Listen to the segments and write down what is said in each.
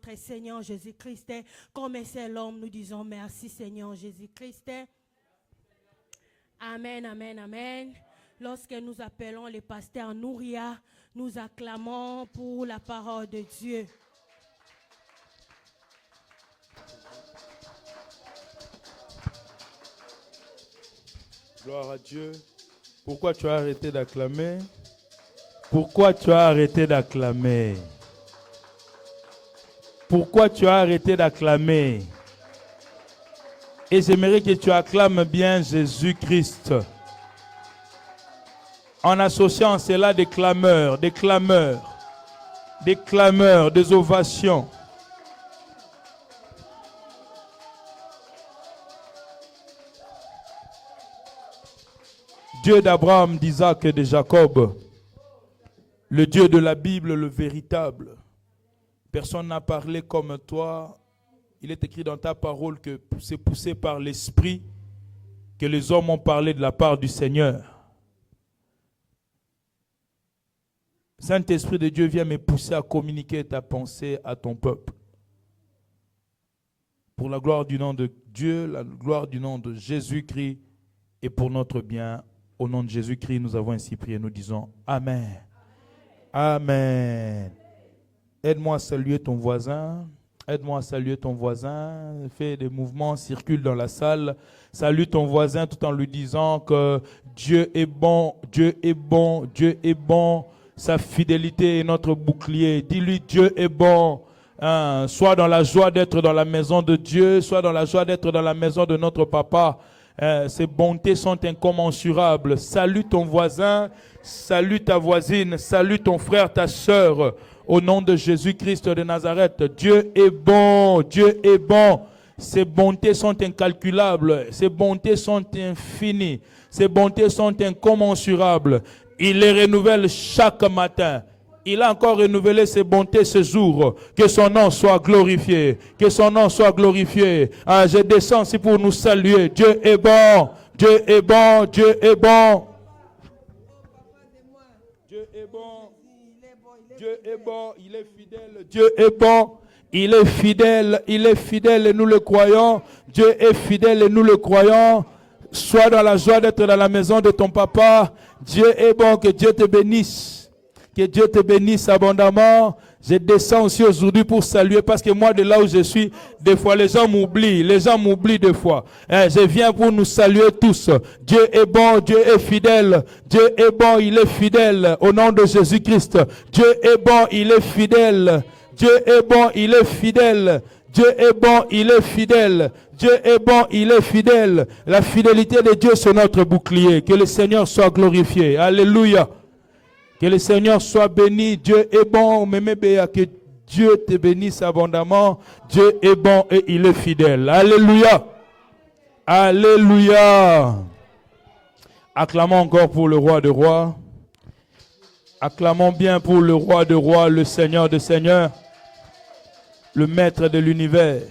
notre Seigneur Jésus-Christ. Comme c'est l'homme, nous disons merci Seigneur Jésus-Christ. Amen, amen, amen. Lorsque nous appelons le pasteur Nouria, nous acclamons pour la parole de Dieu. Gloire à Dieu. Pourquoi tu as arrêté d'acclamer? Pourquoi tu as arrêté d'acclamer? Pourquoi tu as arrêté d'acclamer? Et j'aimerais que tu acclames bien Jésus-Christ. En associant cela des clameurs, des clameurs, des clameurs, des ovations. Dieu d'Abraham, d'Isaac et de Jacob, le Dieu de la Bible, le véritable. Personne n'a parlé comme toi. Il est écrit dans ta parole que c'est poussé par l'Esprit que les hommes ont parlé de la part du Seigneur. Saint-Esprit de Dieu vient me pousser à communiquer ta pensée à ton peuple. Pour la gloire du nom de Dieu, la gloire du nom de Jésus-Christ et pour notre bien, au nom de Jésus-Christ, nous avons ainsi prié. Nous disons Amen. Amen. Aide-moi à saluer ton voisin. Aide-moi à saluer ton voisin. Fais des mouvements, circule dans la salle. Salue ton voisin tout en lui disant que Dieu est bon, Dieu est bon, Dieu est bon. Sa fidélité est notre bouclier. Dis-lui Dieu est bon. Sois dans la joie d'être dans la maison de Dieu. Sois dans la joie d'être dans la maison de notre papa. Ses bontés sont incommensurables. Salue ton voisin, salue ta voisine, salue ton frère, ta sœur. Au nom de Jésus-Christ de Nazareth, Dieu est bon, Dieu est bon. Ses bontés sont incalculables, ses bontés sont infinies, ses bontés sont incommensurables. Il les renouvelle chaque matin. Il a encore renouvelé ses bontés ce jour. Que son nom soit glorifié. Que son nom soit glorifié. Je descends ici pour nous saluer. Dieu est bon. Dieu est bon. Dieu est bon. Dieu est bon. Dieu est bon. Il est fidèle. Dieu est bon. Il est fidèle. Il est fidèle et nous le croyons. Dieu est fidèle et nous le croyons. Sois dans la joie d'être dans la maison de ton papa. Dieu est bon. Que Dieu te bénisse. Que Dieu te bénisse abondamment. Je descends aussi aujourd'hui pour saluer parce que moi, de là où je suis, des fois, les gens m'oublient. Les gens m'oublient des fois. Je viens pour nous saluer tous. Dieu est bon, Dieu est fidèle. Dieu est bon, il est fidèle. Au nom de Jésus-Christ. Dieu est bon, il est fidèle. Dieu est bon, il est fidèle. Dieu est bon, il est fidèle. Dieu est bon, il est fidèle. La fidélité de Dieu, c'est notre bouclier. Que le Seigneur soit glorifié. Alléluia. Que le Seigneur soit béni. Dieu est bon. Que Dieu te bénisse abondamment. Dieu est bon et il est fidèle. Alléluia. Alléluia. Acclamons encore pour le roi de rois. Acclamons bien pour le roi de rois, le Seigneur de seigneurs, le maître de l'univers.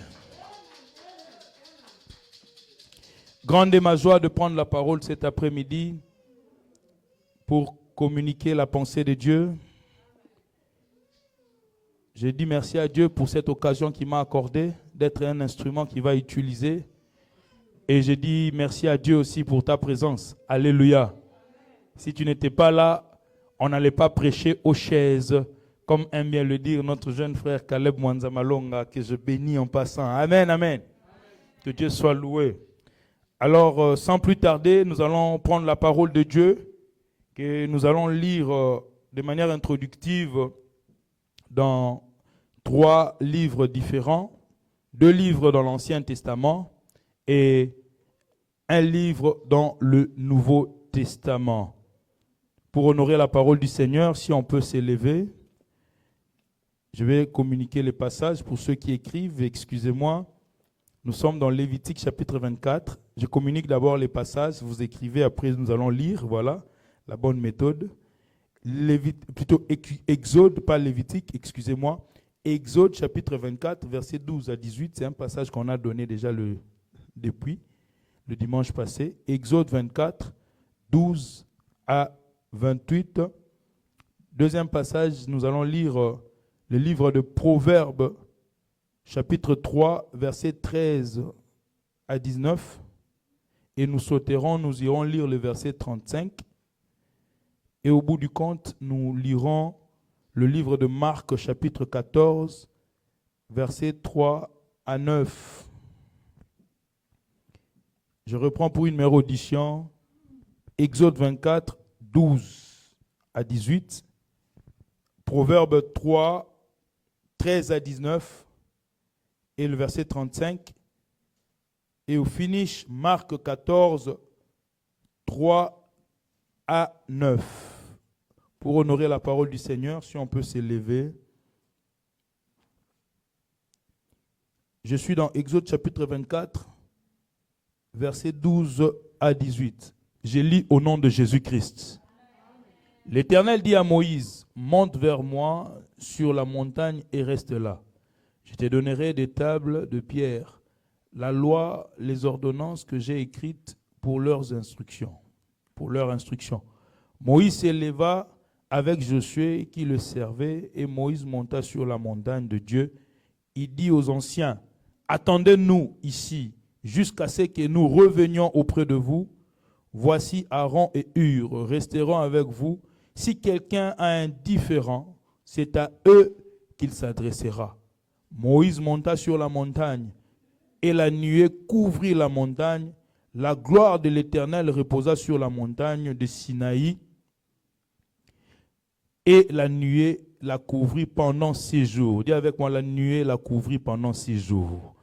Grande est ma joie de prendre la parole cet après-midi pour communiquer la pensée de Dieu. Je dis merci à Dieu pour cette occasion qu'il m'a accordée d'être un instrument qu'il va utiliser. Et je dis merci à Dieu aussi pour ta présence. Alléluia. Si tu n'étais pas là, on n'allait pas prêcher aux chaises, comme aime bien le dire notre jeune frère Caleb Mwanzamalonga, que je bénis en passant. Amen, amen. Que Dieu soit loué. Alors, sans plus tarder, nous allons prendre la parole de Dieu que nous allons lire de manière introductive dans 3 livres différents, 2 livres dans l'Ancien Testament et 1 livre dans le Nouveau Testament. Pour honorer la parole du Seigneur, si on peut s'élever, je vais communiquer les passages pour ceux qui écrivent. Excusez-moi, nous sommes dans Lévitique chapitre 24. Je communique d'abord les passages, vous écrivez, après nous allons lire, voilà. La bonne méthode. Plutôt Exode, pas Lévitique, excusez-moi. Exode chapitre 24, versets 12 à 18. C'est un passage qu'on a donné déjà depuis le dimanche passé. Exode 24, 12 à 28. Deuxième passage, nous allons lire le livre de Proverbes, chapitre 3, versets 13 à 19. Et nous sauterons, nous irons lire le verset 35. Et au bout du compte, nous lirons le livre de Marc, chapitre 14, versets 3 à 9. Je reprends pour une meilleure audition. Exode 24, 12 à 18. Proverbe 3, 13 à 19. Et le verset 35. Et au finish, Marc 14, 3 à 9. Pour honorer la parole du Seigneur, si on peut s'élever. Je suis dans Exode chapitre 24, versets 12 à 18. Je lis au nom de Jésus-Christ. L'Éternel dit à Moïse, monte vers moi sur la montagne et reste là. Je te donnerai des tables de pierre, la loi, les ordonnances que j'ai écrites pour leurs instructions. Moïse s'éleva avec Josué qui le servait et Moïse monta sur la montagne de Dieu. Il dit aux anciens, attendez-nous ici jusqu'à ce que nous revenions auprès de vous. Voici Aaron et Hur resteront avec vous. Si quelqu'un a un différend, c'est à eux qu'il s'adressera. Moïse monta sur la montagne et la nuée couvrit la montagne. La gloire de l'Éternel reposa sur la montagne de Sinaï et la nuée la couvrit pendant 6 jours. Dis avec moi, la nuée la couvrit pendant 6 jours.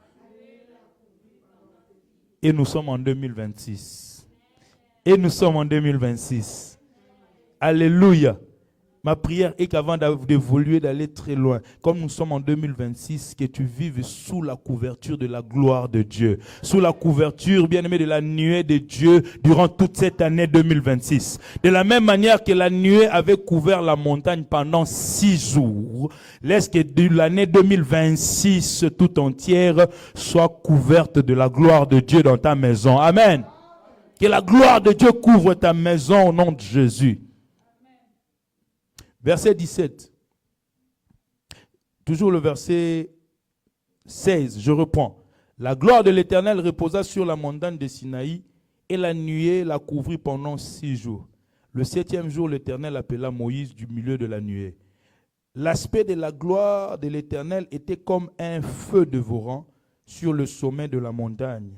Et nous sommes en 2026. Et nous sommes en 2026. Alléluia. Ma prière est qu'avant d'évoluer, d'aller très loin, comme nous sommes en 2026, que tu vives sous la couverture de la gloire de Dieu. Sous la couverture, bien-aimé, de la nuée de Dieu durant toute cette année 2026. De la même manière que la nuée avait couvert la montagne pendant 6 jours, laisse que l'année 2026 tout entière soit couverte de la gloire de Dieu dans ta maison. Amen. Que la gloire de Dieu couvre ta maison au nom de Jésus. Verset 17. Toujours le verset 16, je reprends. La gloire de l'Éternel reposa sur la montagne de Sinaï et la nuée la couvrit pendant 6 jours. Le 7e jour, l'Éternel appela Moïse du milieu de la nuée. L'aspect de la gloire de l'Éternel était comme un feu dévorant sur le sommet de la montagne.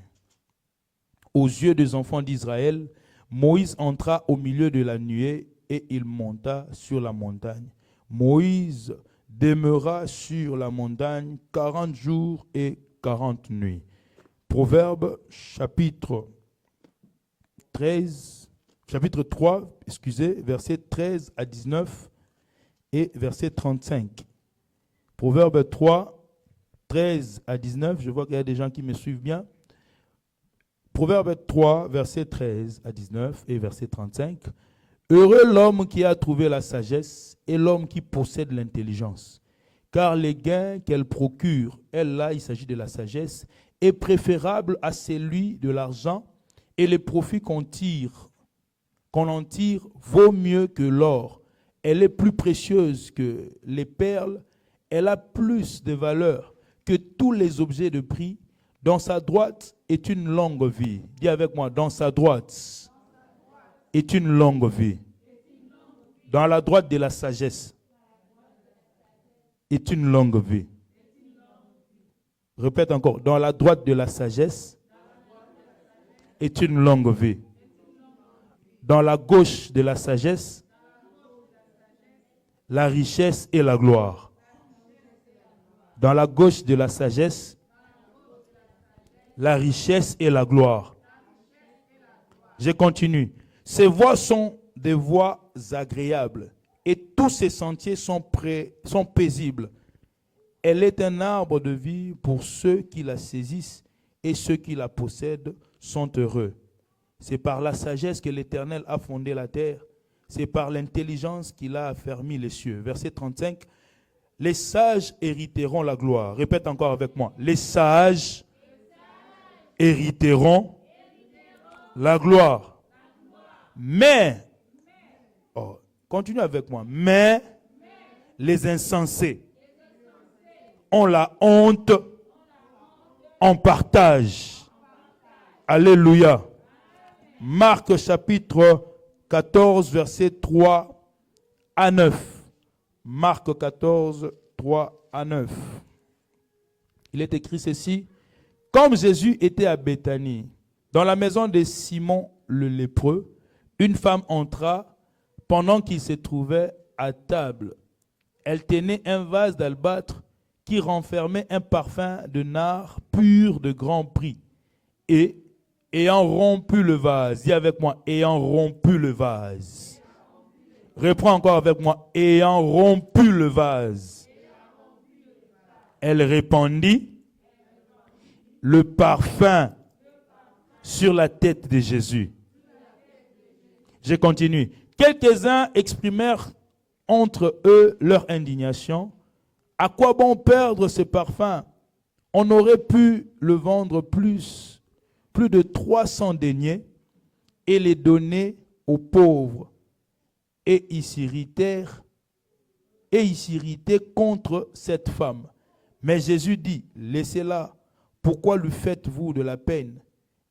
Aux yeux des enfants d'Israël, Moïse entra au milieu de la nuée et il monta sur la montagne. Moïse demeura sur la montagne 40 jours et 40 nuits. Proverbe chapitre 3, versets 13 à 19 et verset 35. Proverbe 3, 13 à 19, je vois qu'il y a des gens qui me suivent bien. Proverbe 3, verset 13 à 19 et verset 35. Heureux l'homme qui a trouvé la sagesse et l'homme qui possède l'intelligence. Car les gains qu'elle procure, elle-là, il s'agit de la sagesse, est préférable à celui de l'argent et les profits qu'on en tire vaut mieux que l'or. Elle est plus précieuse que les perles, elle a plus de valeur que tous les objets de prix. Dans sa droite est une longue vie. Dis avec moi, dans sa droite est une longue vie. Dans la droite de la sagesse est une longue vie. Répète encore. Dans la droite de la sagesse est une longue vie. Dans la gauche de la sagesse, la richesse et la gloire. Dans la gauche de la sagesse, la richesse et la gloire. Je continue. Ces voies sont des voies agréables et tous ses sentiers sont paisibles. Elle est un arbre de vie pour ceux qui la saisissent et ceux qui la possèdent sont heureux. C'est par la sagesse que l'Éternel a fondé la terre. C'est par l'intelligence qu'il a affermi les cieux. Verset 35. Les sages hériteront la gloire. Répète encore avec moi. Les sages hériteront la gloire. Mais, continue avec moi, mais les insensés ont la honte en partage. Alléluia. Marc chapitre 14, versets 3 à 9. Marc 14, 3 à 9. Il est écrit ceci. Comme Jésus était à Béthanie, dans la maison de Simon le lépreux, une femme entra pendant qu'il se trouvait à table. Elle tenait un vase d'albâtre qui renfermait un parfum de nard pur de grand prix. Et, ayant rompu le vase, dis avec moi, ayant rompu le vase. Reprends encore avec moi, ayant rompu le vase. Elle répandit le parfum sur la tête de Jésus. Je continue. Quelques-uns exprimèrent entre eux leur indignation. À quoi bon perdre ce parfum? On aurait pu le vendre plus de 300 deniers et les donner aux pauvres. Et ils s'irritaient contre cette femme. Mais Jésus dit, laissez-la. Pourquoi lui faites-vous de la peine?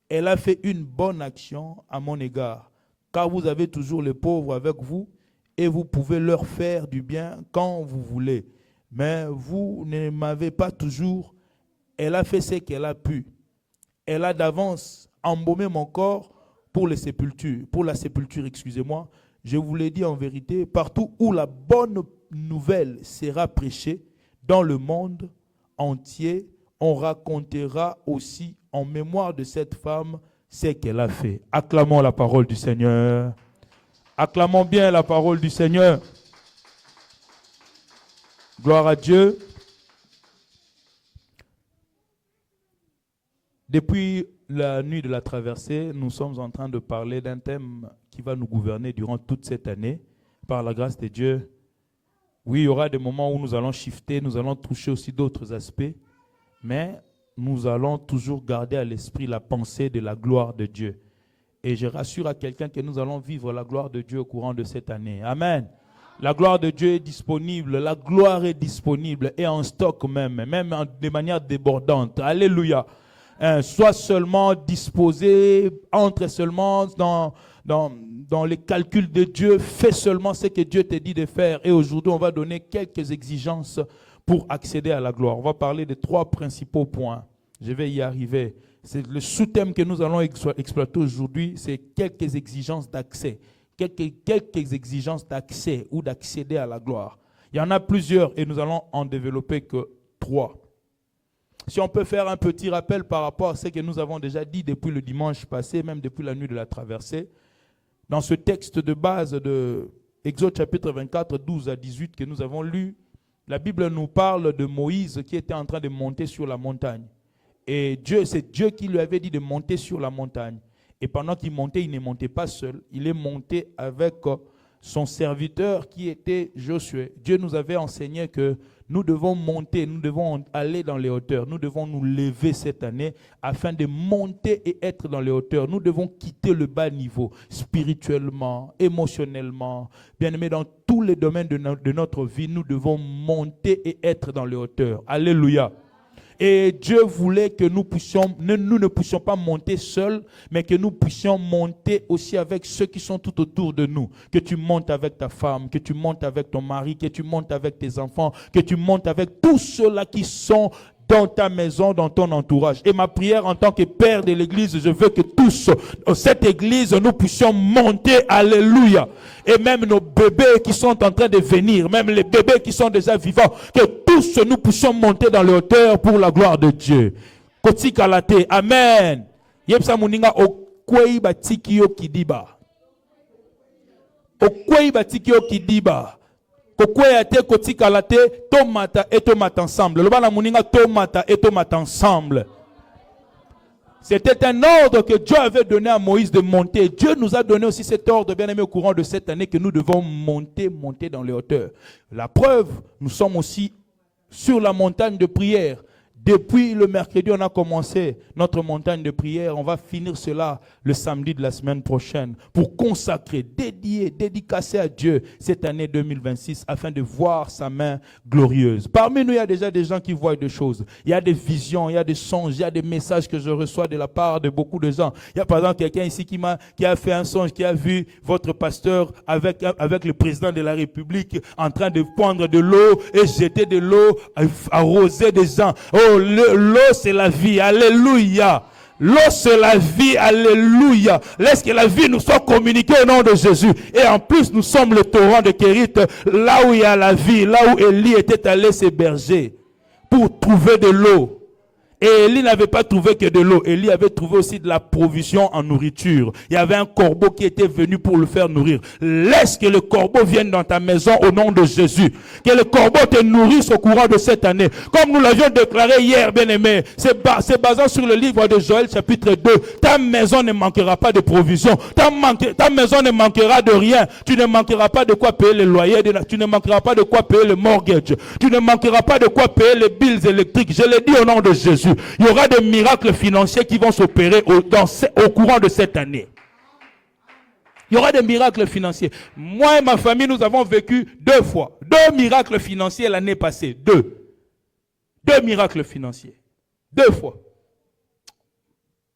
Elle a fait une bonne action à mon égard, car vous avez toujours les pauvres avec vous et vous pouvez leur faire du bien quand vous voulez. Mais vous ne m'avez pas toujours. Elle a fait ce qu'elle a pu. Elle a d'avance embaumé mon corps pour la sépulture. Je vous l'ai dit en vérité, partout où la bonne nouvelle sera prêchée dans le monde entier, on racontera aussi en mémoire de cette femme ce qu'elle a fait. Acclamons la parole du Seigneur. Acclamons bien la parole du Seigneur. Gloire à Dieu. Depuis la nuit de la traversée, nous sommes en train de parler d'un thème qui va nous gouverner durant toute cette année, par la grâce de Dieu. Oui, il y aura des moments où nous allons shifter, nous allons toucher aussi d'autres aspects, mais nous allons toujours garder à l'esprit la pensée de la gloire de Dieu. Et je rassure à quelqu'un que nous allons vivre la gloire de Dieu au courant de cette année. Amen. La gloire de Dieu est disponible, la gloire est disponible et en stock même de manière débordante. Alléluia. Sois seulement disposé, entre seulement dans les calculs de Dieu, fais seulement ce que Dieu te dit de faire. Et aujourd'hui, on va donner quelques exigences pour accéder à la gloire. On va parler de 3 principaux points. Je vais y arriver. C'est le sous-thème que nous allons exploiter aujourd'hui, c'est quelques exigences d'accès. Quelques exigences d'accès ou d'accéder à la gloire. Il y en a plusieurs et nous allons en développer que 3. Si on peut faire un petit rappel par rapport à ce que nous avons déjà dit depuis le dimanche passé, même depuis la nuit de la traversée, dans ce texte de base de Exode chapitre 24, 12 à 18 que nous avons lu, la Bible nous parle de Moïse qui était en train de monter sur la montagne. Et c'est Dieu qui lui avait dit de monter sur la montagne. Et pendant qu'il montait, il ne montait pas seul. Il est monté avec son serviteur qui était Josué. Dieu nous avait enseigné que nous devons monter, nous devons aller dans les hauteurs. Nous devons nous lever cette année afin de monter et être dans les hauteurs. Nous devons quitter le bas niveau spirituellement, émotionnellement. Bien aimé, dans tous les domaines de notre vie, nous devons monter et être dans les hauteurs. Alléluia. Et Dieu voulait que nous ne puissions pas monter seuls, mais que nous puissions monter aussi avec ceux qui sont tout autour de nous. Que tu montes avec ta femme, que tu montes avec ton mari, que tu montes avec tes enfants, que tu montes avec tous ceux-là qui sont dans ta maison, dans ton entourage. Et ma prière en tant que père de l'église, je veux que tous, cette église, nous puissions monter, alléluia. Et même nos bébés qui sont en train de venir, même les bébés qui sont déjà vivants, que tous nous puissions monter dans les hauteurs pour la gloire de Dieu. Koti kalate, amen. Yepsa muninga okwei batikio kidiba. Okwei batikio kidiba. Kokwea te kotikala te tomata et tomata ensemble. Le bana muninga tomata et tomata ensemble. C'était un ordre que Dieu avait donné à Moïse de monter. Dieu nous a donné aussi cet ordre, bien aimé, au courant de cette année, que nous devons monter dans les hauteurs. La preuve, nous sommes aussi sur la montagne de prière. Depuis le mercredi, on a commencé notre montagne de prière. On va finir cela le samedi de la semaine prochaine pour consacrer, dédier, dédicacer à Dieu cette année 2026 afin de voir sa main glorieuse. Parmi nous, il y a déjà des gens qui voient des choses. Il y a des visions, il y a des songes, il y a des messages que je reçois de la part de beaucoup de gens. Il y a par exemple quelqu'un ici qui a fait un songe, qui a vu votre pasteur avec le président de la République en train de prendre de l'eau et jeter de l'eau, arroser des gens. Oh, l'eau c'est la vie, alléluia. L'eau c'est la vie, alléluia. Laisse que la vie nous soit communiquée au nom de Jésus. Et en plus nous sommes le torrent de Kérit, là où il y a la vie, là où Élie était allé s'héberger pour trouver de l'eau. Et Élie n'avait pas trouvé que de l'eau. Élie avait trouvé aussi de la provision en nourriture. Il y avait un corbeau qui était venu pour le faire nourrir. Laisse que le corbeau vienne dans ta maison au nom de Jésus. Que le corbeau te nourrisse au courant de cette année. Comme nous l'avions déclaré hier, bien-aimé, c'est basant sur le livre de Joël chapitre 2. Ta maison ne manquera pas de provision. Ta maison ne manquera de rien. Tu ne manqueras pas de quoi payer le loyer. Tu ne manqueras pas de quoi payer le mortgage. Tu ne manqueras pas de quoi payer les bills électriques. Je l'ai dit au nom de Jésus. Il y aura des miracles financiers qui vont s'opérer au courant de cette année. Il y aura des miracles financiers. Moi et ma famille, nous avons vécu 2 fois. 2 miracles financiers l'année passée. 2 miracles financiers. 2 fois.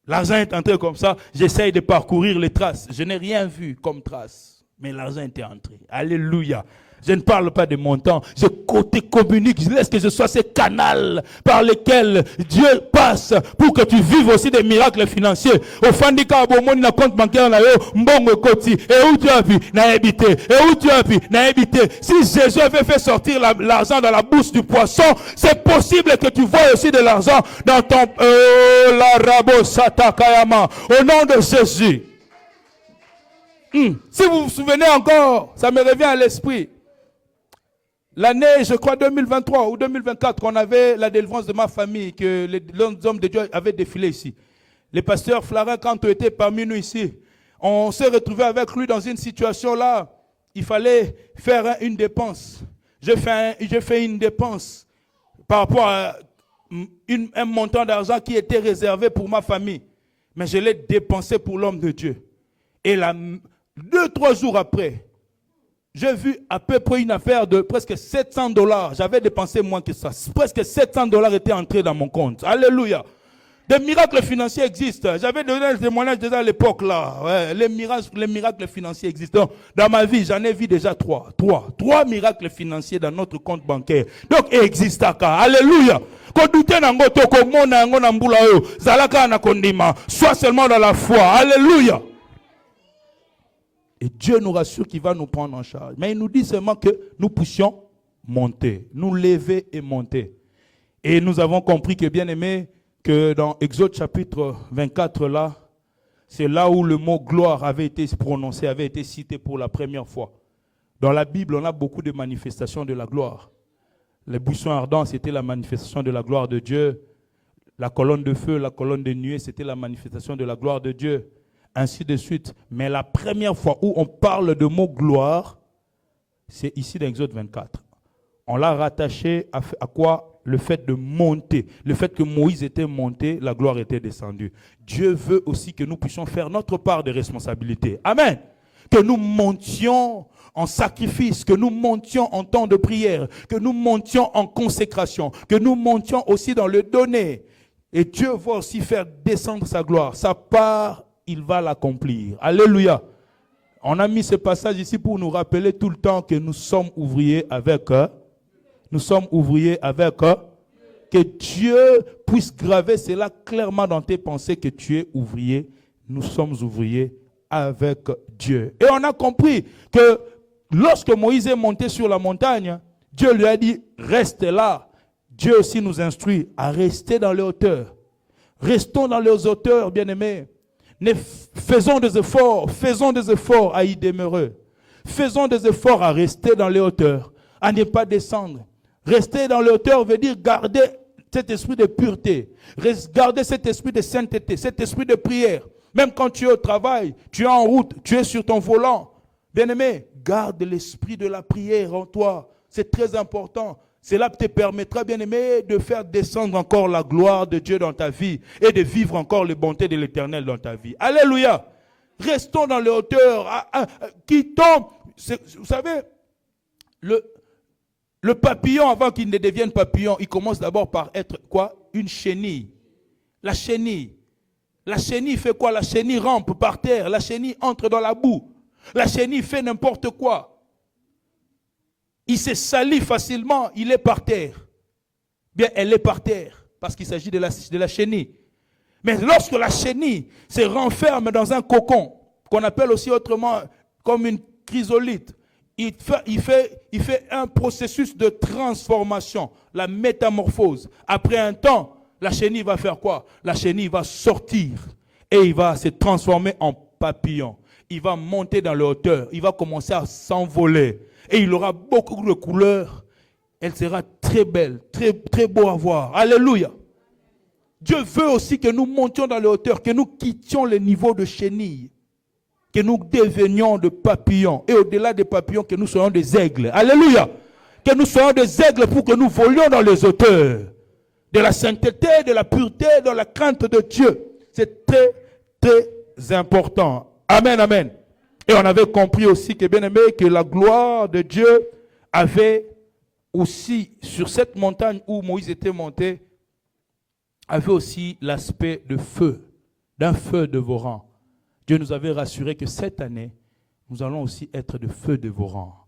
L'argent est entré comme ça. J'essaye de parcourir les traces. Je n'ai rien vu comme trace. Mais l'argent était entré. Alléluia. Je ne parle pas de montant. Je te communique. Je laisse que ce soit ces canaux par lesquels Dieu passe pour que tu vives aussi des miracles financiers. Au fandika abomoni na compte bancaire na yo mbongo koti. Et où tu as pu na habité. Et où tu as pu na habité. Si Jésus avait fait sortir l'argent dans la bouche du poisson, c'est possible que tu vois aussi de l'argent dans ton la rabo satakayama. Au nom de Jésus. Si vous vous souvenez encore, ça me revient à l'esprit. L'année, je crois, 2023 ou 2024, qu'on avait la délivrance de ma famille, que les hommes de Dieu avaient défilé ici. Les pasteurs Flarin, quand étaient parmi nous ici, on s'est retrouvé avec lui dans une situation là, il fallait faire une dépense. J'ai fait une dépense par rapport à un montant d'argent qui était réservé pour ma famille. Mais je l'ai dépensé pour l'homme de Dieu. Et là, 2-3 jours après, j'ai vu à peu près une affaire de presque $700. J'avais dépensé moins que ça. Presque $700 étaient entrés dans mon compte. Alléluia. Des miracles financiers existent. J'avais donné un témoignage déjà à l'époque là. Ouais, les miracles financiers existent. Donc, dans ma vie, j'en ai vu déjà 3 miracles financiers dans notre compte bancaire. Donc, il existe. Alléluia. Sois seulement dans la foi. Alléluia. Et Dieu nous rassure qu'il va nous prendre en charge. Mais il nous dit seulement que nous puissions monter, nous lever et monter. Et nous avons compris que, bien aimé, que dans Exode chapitre 24, là, c'est là où le mot gloire avait été prononcé, avait été cité pour la première fois. Dans la Bible, on a beaucoup de manifestations de la gloire. Les buissons ardents, c'était la manifestation de la gloire de Dieu. La colonne de feu, la colonne de nuée, c'était la manifestation de la gloire de Dieu. Ainsi de suite. Mais la première fois où on parle de mot gloire, c'est ici dans Exode 24. On l'a rattaché à quoi? Le fait de monter. Le fait que Moïse était monté, la gloire était descendue. Dieu veut aussi que nous puissions faire notre part de responsabilité. Amen. Que nous montions en sacrifice, que nous montions en temps de prière, que nous montions en consécration, que nous montions aussi dans le donner. Et Dieu va aussi faire descendre sa gloire. Sa part, il va l'accomplir. Alléluia. On a mis ce passage ici pour nous rappeler tout le temps que nous sommes ouvriers avec que Dieu puisse graver cela clairement dans tes pensées que tu es ouvrier. Nous sommes ouvriers avec Dieu. Et on a compris que lorsque Moïse est monté sur la montagne, Dieu lui a dit, reste là. Dieu aussi nous instruit à rester dans les hauteurs. Restons dans les hauteurs, bien-aimés. Faisons des efforts à y demeurer. Faisons des efforts à rester dans les hauteurs, à ne pas descendre. Rester dans les hauteurs veut dire garder cet esprit de pureté, garder cet esprit de sainteté, cet esprit de prière. Même quand tu es au travail, tu es en route, tu es sur ton volant. Bien-aimé, garde l'esprit de la prière en toi. C'est très important. Cela te permettra, bien-aimé, de faire descendre encore la gloire de Dieu dans ta vie et de vivre encore les bontés de l'Éternel dans ta vie. Alléluia. Restons dans les hauteurs. Qui tombe. Vous savez, le papillon, avant qu'il ne devienne papillon, il commence d'abord par être quoi? Une chenille. La chenille. La chenille fait quoi? La chenille rampe par terre. La chenille entre dans la boue. La chenille fait n'importe quoi. Il se salit facilement, il est par terre. Bien, elle est par terre, parce qu'il s'agit de la chenille. Mais lorsque la chenille se renferme dans un cocon, qu'on appelle aussi autrement comme une chrysolite, il fait un processus de transformation, la métamorphose. Après un temps, la chenille va faire quoi? La chenille va sortir et il va se transformer en papillon. Il va monter dans la hauteur, il va commencer à s'envoler. Et il aura beaucoup de couleurs. Elle sera très belle, très, très beau à voir. Alléluia. Dieu veut aussi que nous montions dans les hauteurs, que nous quittions le niveau de chenille, que nous devenions de papillons. Et au-delà des papillons, que nous soyons des aigles. Alléluia. Que nous soyons des aigles pour que nous volions dans les hauteurs. De la sainteté, de la pureté, de la crainte de Dieu. C'est très, très important. Amen, amen. Et on avait compris aussi que, bien aimé, que la gloire de Dieu avait aussi, sur cette montagne où Moïse était monté, avait aussi l'aspect de feu, d'un feu dévorant. Dieu nous avait rassuré que cette année, nous allons aussi être de feu dévorant.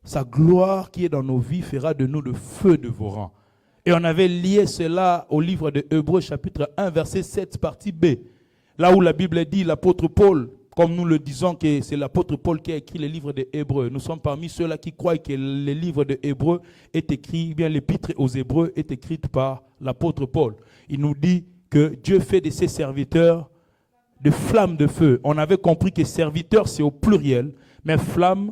Sa gloire qui est dans nos vies fera de nous de feu dévorant. Et on avait lié cela au livre de Hébreux, chapitre 1, verset 7, partie B. Là où la Bible dit, l'apôtre Paul, comme nous le disons que c'est l'apôtre Paul qui a écrit les livres des Hébreux. Nous sommes parmi ceux-là qui croient que le livre des Hébreux est écrit, bien l'épître aux Hébreux est écrite par l'apôtre Paul. Il nous dit que Dieu fait de ses serviteurs de flammes de feu. On avait compris que serviteur c'est au pluriel, mais flamme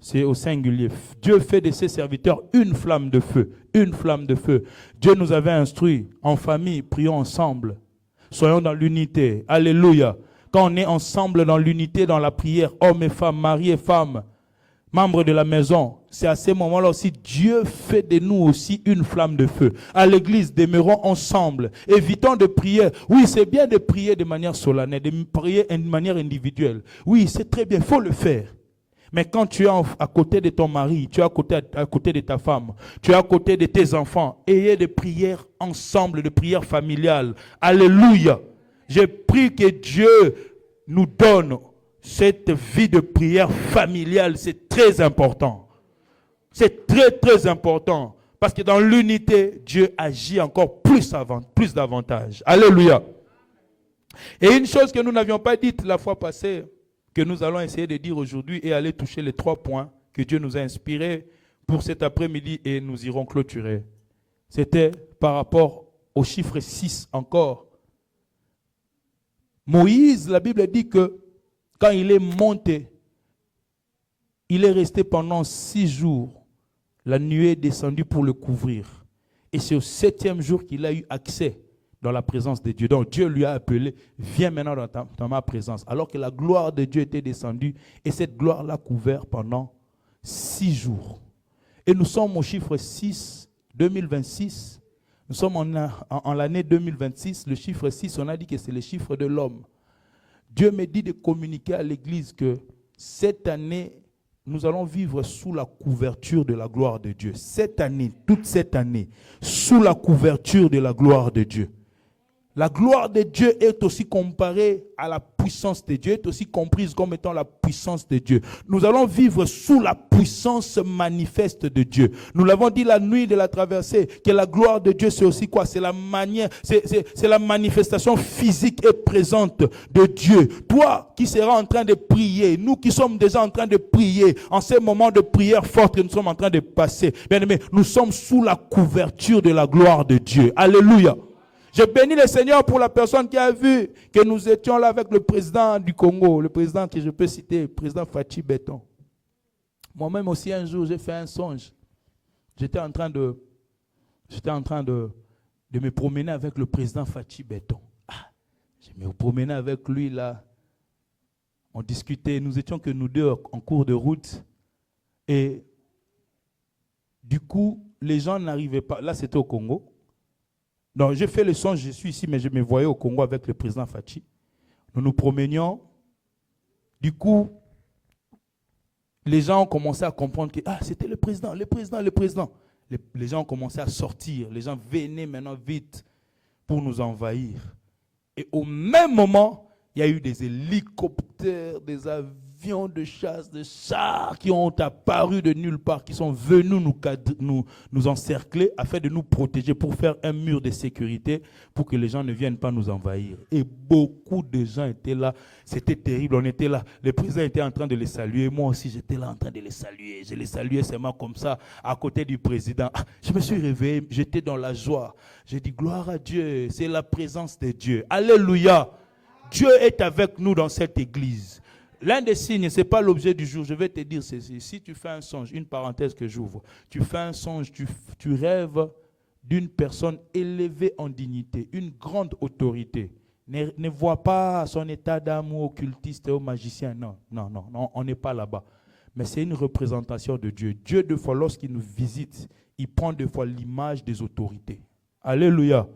c'est au singulier. Dieu fait de ses serviteurs une flamme de feu, une flamme de feu. Dieu nous avait instruits en famille, prions ensemble. Soyons dans l'unité. Alléluia. Quand on est ensemble dans l'unité, dans la prière, hommes et femmes, mari et femmes, membres de la maison, c'est à ces moments-là aussi, Dieu fait de nous aussi une flamme de feu. À l'église, demeurons ensemble, évitons de prier. Oui, c'est bien de prier de manière solennelle, de prier de manière individuelle. Oui, c'est très bien, il faut le faire. Mais quand tu es à côté de ton mari, tu es à côté de ta femme, tu es à côté de tes enfants, ayez des prières ensemble, des prières familiales. Alléluia. Je prie que Dieu nous donne cette vie de prière familiale. C'est très important. C'est très, très important. Parce que dans l'unité, Dieu agit encore plus davantage. Alléluia. Et une chose que nous n'avions pas dite la fois passée, que nous allons essayer de dire aujourd'hui et aller toucher les 3 points que Dieu nous a inspirés pour cet après-midi et nous irons clôturer. C'était par rapport au chiffre 6 encore. Moïse, la Bible dit que quand il est monté, il est resté pendant 6 jours. La nuée est descendue pour le couvrir. Et c'est au 7e jour qu'il a eu accès dans la présence de Dieu. Donc Dieu lui a appelé, viens maintenant dans ma présence. Alors que la gloire de Dieu était descendue et cette gloire l'a couvert pendant 6 jours. Et nous sommes au chiffre 6, 2026. Nous sommes en l'année 2026. Le chiffre 6, on a dit que c'est le chiffre de l'homme. Dieu me dit de communiquer à l'église que cette année, nous allons vivre sous la couverture de la gloire de Dieu. Cette année, toute cette année, sous la couverture de la gloire de Dieu. La gloire de Dieu est aussi comparée à la puissance de Dieu, est aussi comprise comme étant la puissance de Dieu. Nous allons vivre sous la puissance manifeste de Dieu. Nous l'avons dit la nuit de la traversée, que la gloire de Dieu c'est aussi quoi? C'est la manière, c'est la manifestation physique et présente de Dieu. Toi qui seras en train de prier, nous qui sommes déjà en train de prier, en ces moments de prière forte que nous sommes en train de passer, bien aimé, nous sommes sous la couverture de la gloire de Dieu. Alléluia. Je bénis le Seigneur pour la personne qui a vu que nous étions là avec le président du Congo, le président que je peux citer, le président Fachi Beton. Moi-même aussi un jour, j'ai fait un songe. J'étais en train de me promener avec le président Fachi Beton. Je me promenais avec lui là. On discutait, nous étions que nous deux en cours de route. Et Du coup, les gens n'arrivaient pas. Là, c'était au Congo. Donc, j'ai fait le songe, je suis ici, mais je me voyais au Congo avec le président Fachi. Nous nous promenions. Du coup, les gens ont commencé à comprendre que c'était le président, le président, le président. Les gens ont commencé à sortir. Les gens venaient maintenant vite pour nous envahir. Et au même moment, il y a eu des hélicoptères, des avions de chasse, des chars qui ont apparu de nulle part, qui sont venus nous encercler afin de nous protéger, pour faire un mur de sécurité, pour que les gens ne viennent pas nous envahir. Et beaucoup de gens étaient là. C'était terrible, on était là. Le président était en train de les saluer. Moi aussi, j'étais là en train de les saluer. Je les saluais seulement comme ça, à côté du président. Je me suis réveillé, j'étais dans la joie. J'ai dit, gloire à Dieu, c'est la présence de Dieu. Alléluia. Dieu est avec nous dans cette église. L'un des signes, ce n'est pas l'objet du jour. Je vais te dire ceci. Si tu fais un songe, une parenthèse que j'ouvre, tu fais un songe, tu rêves d'une personne élevée en dignité, une grande autorité. Ne vois pas son état d'âme ou occultiste ou magicien. Non, on n'est pas là-bas. Mais c'est une représentation de Dieu. Dieu, des fois, lorsqu'il nous visite, il prend des fois l'image des autorités. Alléluia.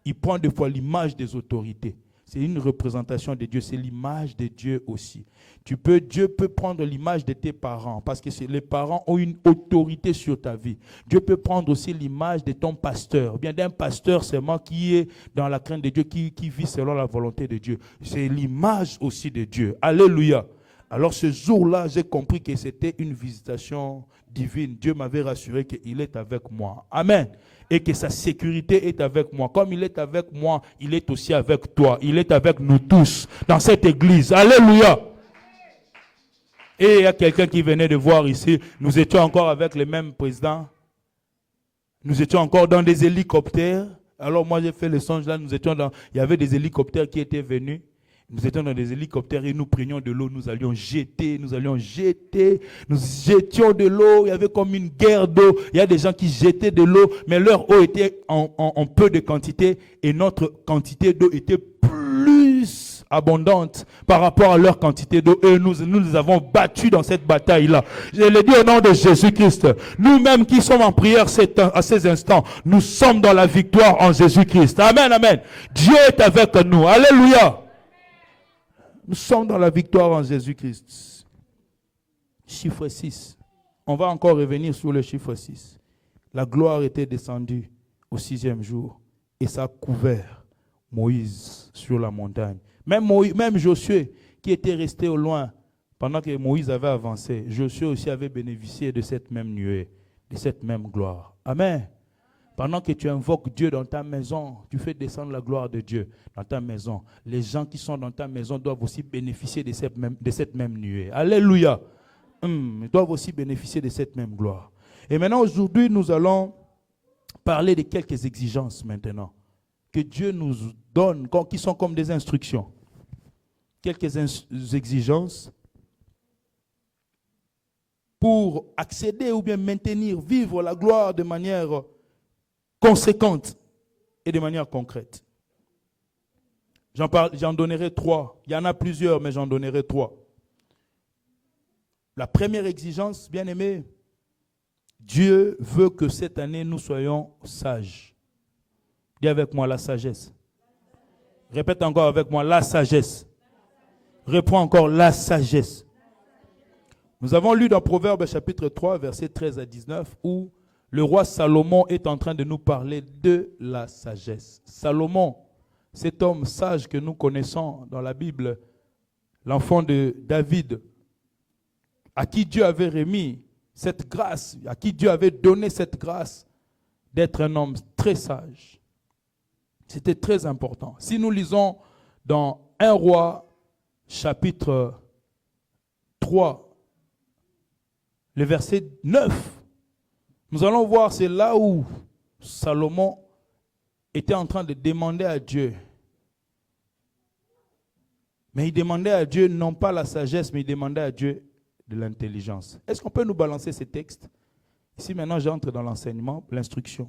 Il prend des fois l'image des autorités. C'est une représentation de Dieu, c'est l'image de Dieu aussi. Dieu peut prendre l'image de tes parents, parce que les parents ont une autorité sur ta vie. Dieu peut prendre aussi l'image de ton pasteur, bien d'un pasteur seulement qui est dans la crainte de Dieu, qui vit selon la volonté de Dieu. C'est l'image aussi de Dieu. Alléluia. Alors ce jour-là, j'ai compris que c'était une visitation divine. Dieu m'avait rassuré qu'il est avec moi. Amen. Et que sa sécurité est avec moi. Comme il est avec moi, il est aussi avec toi. Il est avec nous tous dans cette église. Alléluia. Et il y a quelqu'un qui venait de voir ici. Nous étions encore avec le même président. Nous étions encore dans des hélicoptères. Alors moi j'ai fait le songe là. Il y avait des hélicoptères qui étaient venus. Nous étions dans des hélicoptères et nous prenions de l'eau, nous jetions de l'eau, il y avait comme une guerre d'eau. Il y a des gens qui jetaient de l'eau, mais leur eau était en peu de quantité et notre quantité d'eau était plus abondante par rapport à leur quantité d'eau. Et nous les avons battus dans cette bataille-là. Je le dis au nom de Jésus-Christ. Nous-mêmes qui sommes en prière à ces instants, nous sommes dans la victoire en Jésus-Christ. Amen, amen. Dieu est avec nous. Alléluia. Nous sommes dans la victoire en Jésus-Christ. Chiffre 6. On va encore revenir sur le chiffre 6. La gloire était descendue au 6e jour et ça a couvert Moïse sur la montagne. Même Josué, qui était resté au loin pendant que Moïse avait avancé, Josué aussi avait bénéficié de cette même nuée, de cette même gloire. Amen. Pendant que tu invoques Dieu dans ta maison, tu fais descendre la gloire de Dieu dans ta maison. Les gens qui sont dans ta maison doivent aussi bénéficier de cette même nuée. Alléluia. Ils doivent aussi bénéficier de cette même gloire. Et maintenant, aujourd'hui, nous allons parler de quelques exigences maintenant que Dieu nous donne, qui sont comme des instructions. Quelques exigences pour accéder ou bien maintenir, vivre la gloire de manière conséquente et de manière concrète. J'en donnerai 3. Il y en a plusieurs, mais j'en donnerai 3. La première exigence, bien aimé, Dieu veut que cette année, nous soyons sages. Dis avec moi la sagesse. Répète encore avec moi la sagesse. Reprends encore la sagesse. Nous avons lu dans Proverbes chapitre 3, versets 13 à 19, où le roi Salomon est en train de nous parler de la sagesse. Salomon, cet homme sage que nous connaissons dans la Bible, l'enfant de David, à qui Dieu avait remis cette grâce, à qui Dieu avait donné cette grâce d'être un homme très sage. C'était très important. Si nous lisons dans 1 Roi, chapitre 3, le verset 9, nous allons voir, c'est là où Salomon était en train de demander à Dieu. Mais il demandait à Dieu non pas la sagesse, mais il demandait à Dieu de l'intelligence. Est-ce qu'on peut nous balancer ces textes? Ici maintenant, j'entre dans l'enseignement, l'instruction,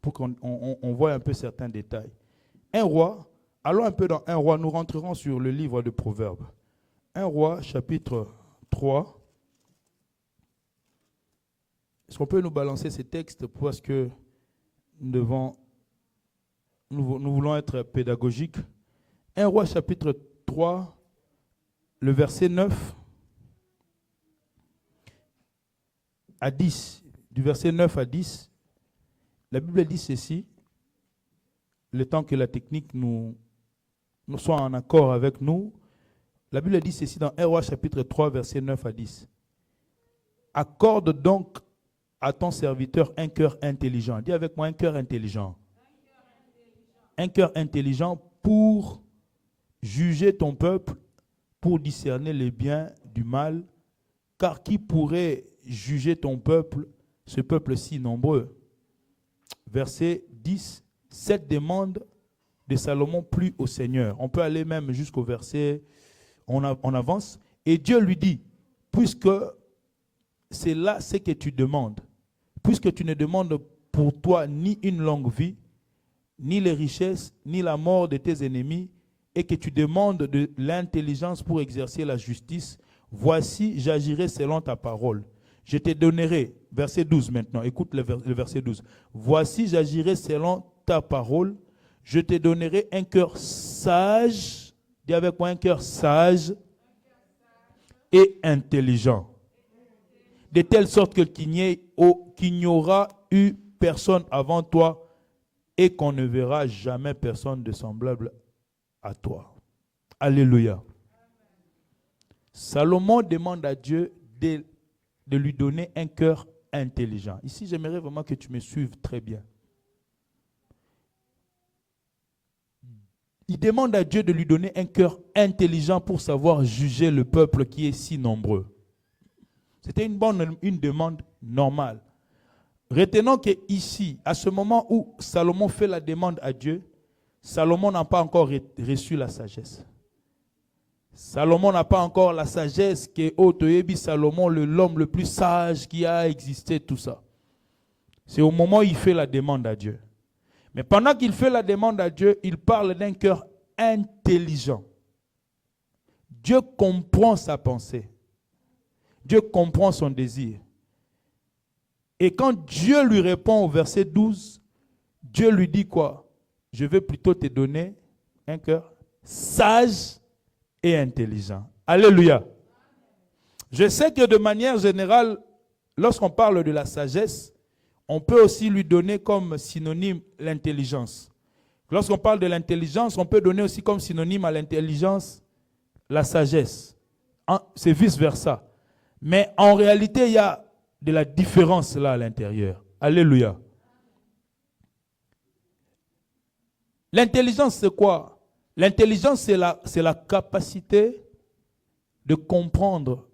pour qu'on voit un peu certains détails. 1 Roi, allons un peu dans 1 Roi, nous rentrerons sur le livre de Proverbes. 1 Roi, chapitre 3. Est-ce qu'on peut nous balancer ces textes parce que nous voulons être pédagogiques. 1 Roi chapitre 3, le verset 9 à 10. Du verset 9 à 10, la Bible dit ceci, le temps que la technique nous soit en accord avec nous. La Bible dit ceci dans 1 Roi chapitre 3, verset 9 à 10. Accorde donc à ton serviteur un cœur intelligent. Dis avec moi, un cœur intelligent. Un cœur intelligent pour juger ton peuple, pour discerner le bien du mal, car qui pourrait juger ton peuple, ce peuple si nombreux? Verset 10, cette demande de Salomon plut au Seigneur. On peut aller même jusqu'au verset, on avance, et Dieu lui dit, puisque c'est là ce que tu demandes, puisque tu ne demandes pour toi ni une longue vie, ni les richesses, ni la mort de tes ennemis, et que tu demandes de l'intelligence pour exercer la justice, voici, j'agirai selon ta parole. Je te donnerai, verset 12 maintenant, écoute le verset 12. Voici, j'agirai selon ta parole, je te donnerai un cœur sage, dis avec moi un cœur sage et intelligent. De telle sorte qu'il n'y aura eu personne avant toi et qu'on ne verra jamais personne de semblable à toi. Alléluia. Salomon demande à Dieu de lui donner un cœur intelligent. Ici, j'aimerais vraiment que tu me suives très bien. Il demande à Dieu de lui donner un cœur intelligent pour savoir juger le peuple qui est si nombreux. C'était une demande normale. Retenons qu'ici, à ce moment où Salomon fait la demande à Dieu, Salomon n'a pas encore reçu la sagesse. Salomon n'a pas encore la sagesse que Otoyebi Salomon, l'homme le plus sage qui a existé, tout ça. C'est au moment où il fait la demande à Dieu. Mais pendant qu'il fait la demande à Dieu, il parle d'un cœur intelligent. Dieu comprend sa pensée. Dieu comprend son désir. Et quand Dieu lui répond au verset 12, Dieu lui dit quoi? Je vais plutôt te donner un cœur sage et intelligent. Alléluia. Je sais que de manière générale, lorsqu'on parle de la sagesse, on peut aussi lui donner comme synonyme l'intelligence. Lorsqu'on parle de l'intelligence, on peut donner aussi comme synonyme à l'intelligence la sagesse. C'est vice-versa. Mais en réalité, il y a de la différence là à l'intérieur. Alléluia. L'intelligence, c'est quoi? L'intelligence, c'est la capacité de comprendre,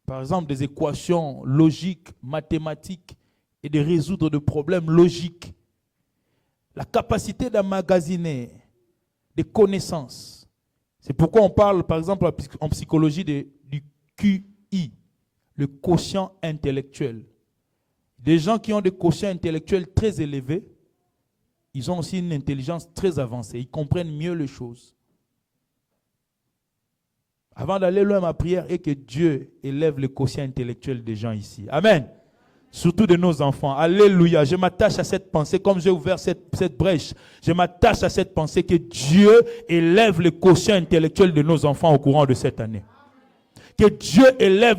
par exemple, des équations logiques, mathématiques, et de résoudre des problèmes logiques. La capacité d'emmagasiner des connaissances. C'est pourquoi on parle, par exemple, en psychologie du QI, le quotient intellectuel. Des gens qui ont des quotients intellectuels très élevés, ils ont aussi une intelligence très avancée. Ils comprennent mieux les choses. Avant d'aller loin, ma prière est que Dieu élève le quotient intellectuel des gens ici. Amen. Surtout de nos enfants. Alléluia. Je m'attache à cette pensée, comme j'ai ouvert cette brèche. Je m'attache à cette pensée que Dieu élève le quotient intellectuel de nos enfants au courant de cette année. Que Dieu élève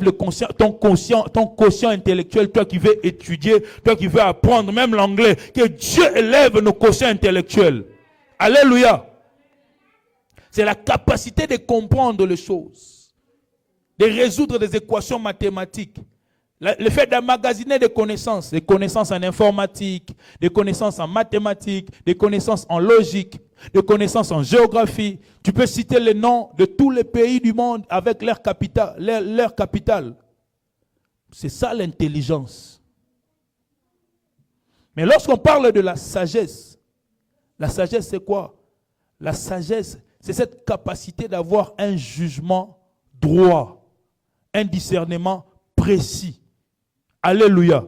ton quotient intellectuel, toi qui veux étudier, toi qui veux apprendre même l'anglais. Que Dieu élève nos quotients intellectuels. Alléluia. C'est la capacité de comprendre les choses, de résoudre des équations mathématiques. Le fait d'emmagasiner des connaissances en informatique, des connaissances en mathématiques, des connaissances en logique, des connaissances en géographie. Tu peux citer les noms de tous les pays du monde avec leur capitale. C'est ça l'intelligence. Mais lorsqu'on parle de la sagesse c'est quoi? La sagesse, c'est cette capacité d'avoir un jugement droit, un discernement précis. Alléluia.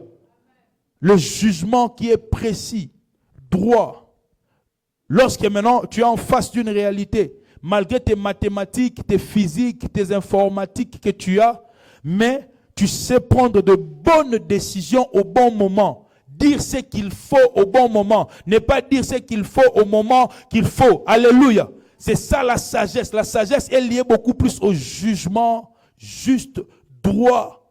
Le jugement qui est précis, droit. Lorsque maintenant tu es en face d'une réalité, malgré tes mathématiques, tes physiques, tes informatiques que tu as, mais Tu sais prendre de bonnes décisions au bon moment. Dire ce qu'il faut au bon moment. Ne pas dire ce qu'il faut au moment qu'il faut. Alléluia. C'est ça la sagesse. La sagesse est liée beaucoup plus au jugement juste, droit,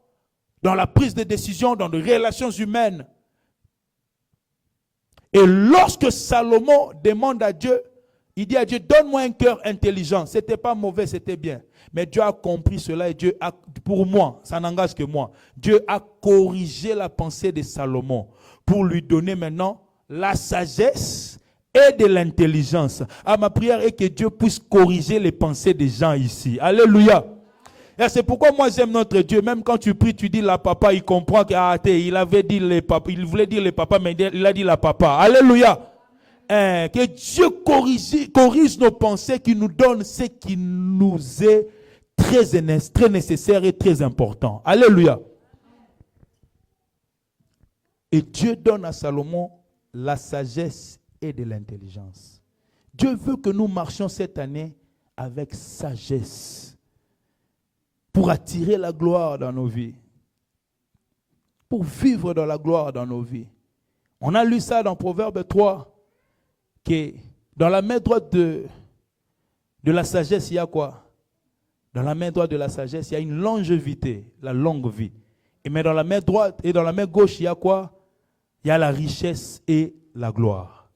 dans la prise de décision, dans les relations humaines. Et lorsque Salomon demande à Dieu, il dit à Dieu, donne-moi un cœur intelligent. Ce n'était pas mauvais, c'était bien. Mais Dieu a compris cela et Dieu a, pour moi, ça n'engage que moi, Dieu a corrigé la pensée de Salomon pour lui donner maintenant la sagesse et de l'intelligence. Ah, ma prière est que Dieu puisse corriger les pensées des gens ici. Alléluia. Et c'est pourquoi moi j'aime notre Dieu. Même quand tu pries, tu dis la papa, il comprend qu'il avait dit les papas, il voulait dire les papas, mais il a dit la papa. Alléluia. Que Dieu corrige nos pensées, qui nous donne ce qui nous est très nécessaire et très important. Alléluia. Et Dieu donne à Salomon la sagesse et de l'intelligence. Dieu veut que nous marchions cette année avec sagesse pour attirer la gloire dans nos vies, pour vivre dans la gloire dans nos vies. On a lu ça dans Proverbe 3, que dans la main droite de la sagesse, il y a quoi? Dans la main droite de la sagesse, il y a une longévité, la longue vie. Mais dans la main droite et dans la main gauche, il y a quoi? Il y a la richesse et la gloire.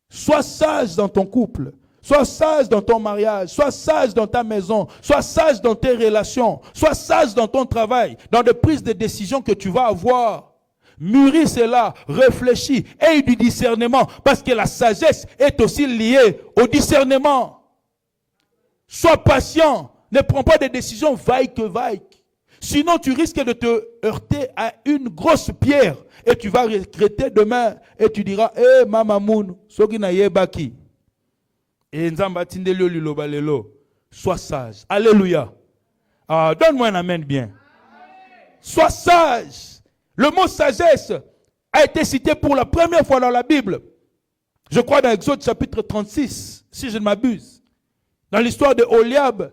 Sois sage dans ton couple, sois sage dans ton mariage, sois sage dans ta maison, sois sage dans tes relations, sois sage dans ton travail, dans les prises de décision que tu vas avoir. Mûris cela, réfléchis, aie du discernement, parce que la sagesse est aussi liée au discernement. Sois patient, ne prends pas des décisions vaille que vaille. Sinon, tu risques de te heurter à une grosse pierre et tu vas regretter demain et tu diras, eh, mamamoun, soki na yebaki. Et nzamba tindelo liloba lelo. Sois sage. Alléluia. Ah, donne-moi un amen bien. Sois sage. Le mot sagesse a été cité pour la première fois dans la Bible. Je crois dans Exode chapitre 36, si je ne m'abuse. Dans l'histoire de Oliab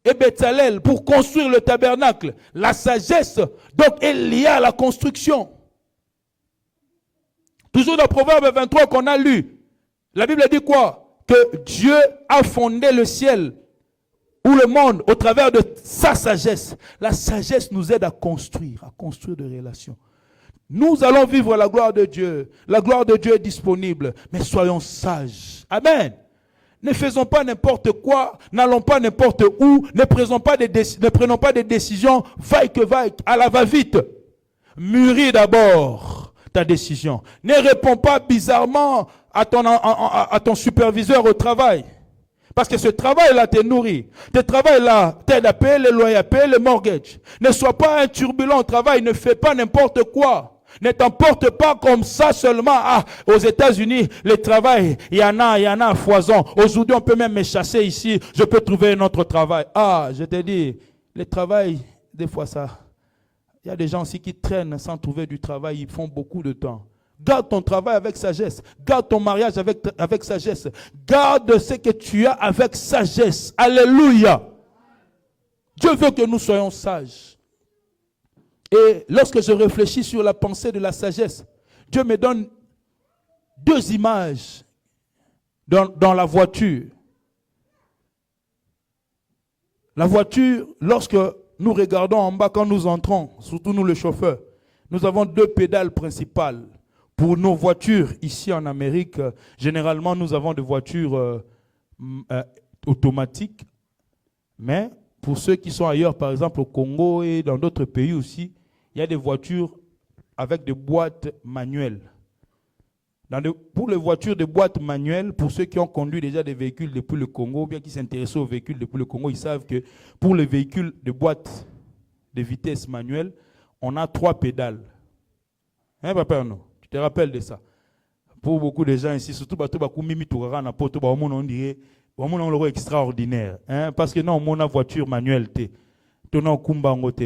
et Betsalel pour construire le tabernacle. La sagesse donc est liée à la construction. Toujours dans Proverbe 23 qu'on a lu. La Bible dit quoi? Que Dieu a fondé le ciel ou le monde au travers de sa sagesse. La sagesse nous aide à construire des relations. Nous allons vivre la gloire de Dieu. La gloire de Dieu est disponible. Mais soyons sages. Amen. Ne faisons pas n'importe quoi, n'allons pas n'importe où, ne prenons pas des décisions vaille que vaille, à la va-vite. Mûris d'abord ta décision. Ne réponds pas bizarrement à ton superviseur au travail. Parce que ce travail-là te nourrit. Ce travail-là t'aide à payer les loyers, à payer les mortgages. Ne sois pas un turbulent au travail, ne fais pas n'importe quoi. Ne t'emporte pas comme ça seulement. Ah, aux États-Unis, le travail, il y en a à foison. Aujourd'hui, on peut même me chasser ici. Je peux trouver un autre travail. Ah, je te dis, le travail, des fois ça. Il y a des gens aussi qui traînent sans trouver du travail. Ils font beaucoup de temps. Garde ton travail avec sagesse. Garde ton mariage avec sagesse. Garde ce que tu as avec sagesse. Alléluia. Dieu veut que nous soyons sages. Et lorsque je réfléchis sur la pensée de la sagesse, Dieu me donne deux images dans la voiture. La voiture, lorsque nous regardons en bas quand nous entrons, surtout nous les chauffeurs, nous avons deux pédales principales. Pour nos voitures, ici en Amérique, généralement nous avons des voitures automatiques. Mais pour ceux qui sont ailleurs, par exemple au Congo et dans d'autres pays aussi, il y a des voitures avec des boîtes manuelles. Pour les voitures de boîtes manuelles, pour ceux qui ont conduit déjà des véhicules depuis le Congo, ou bien qui s'intéressent aux véhicules depuis le Congo, ils savent que pour les véhicules de boîtes de vitesse manuelle, on a 3 pédales. Hein, papa, non? Tu te rappelles de ça? Pour beaucoup de gens ici, surtout on dirait on extraordinaire. Hein? Parce que non, on a voiture manuelle.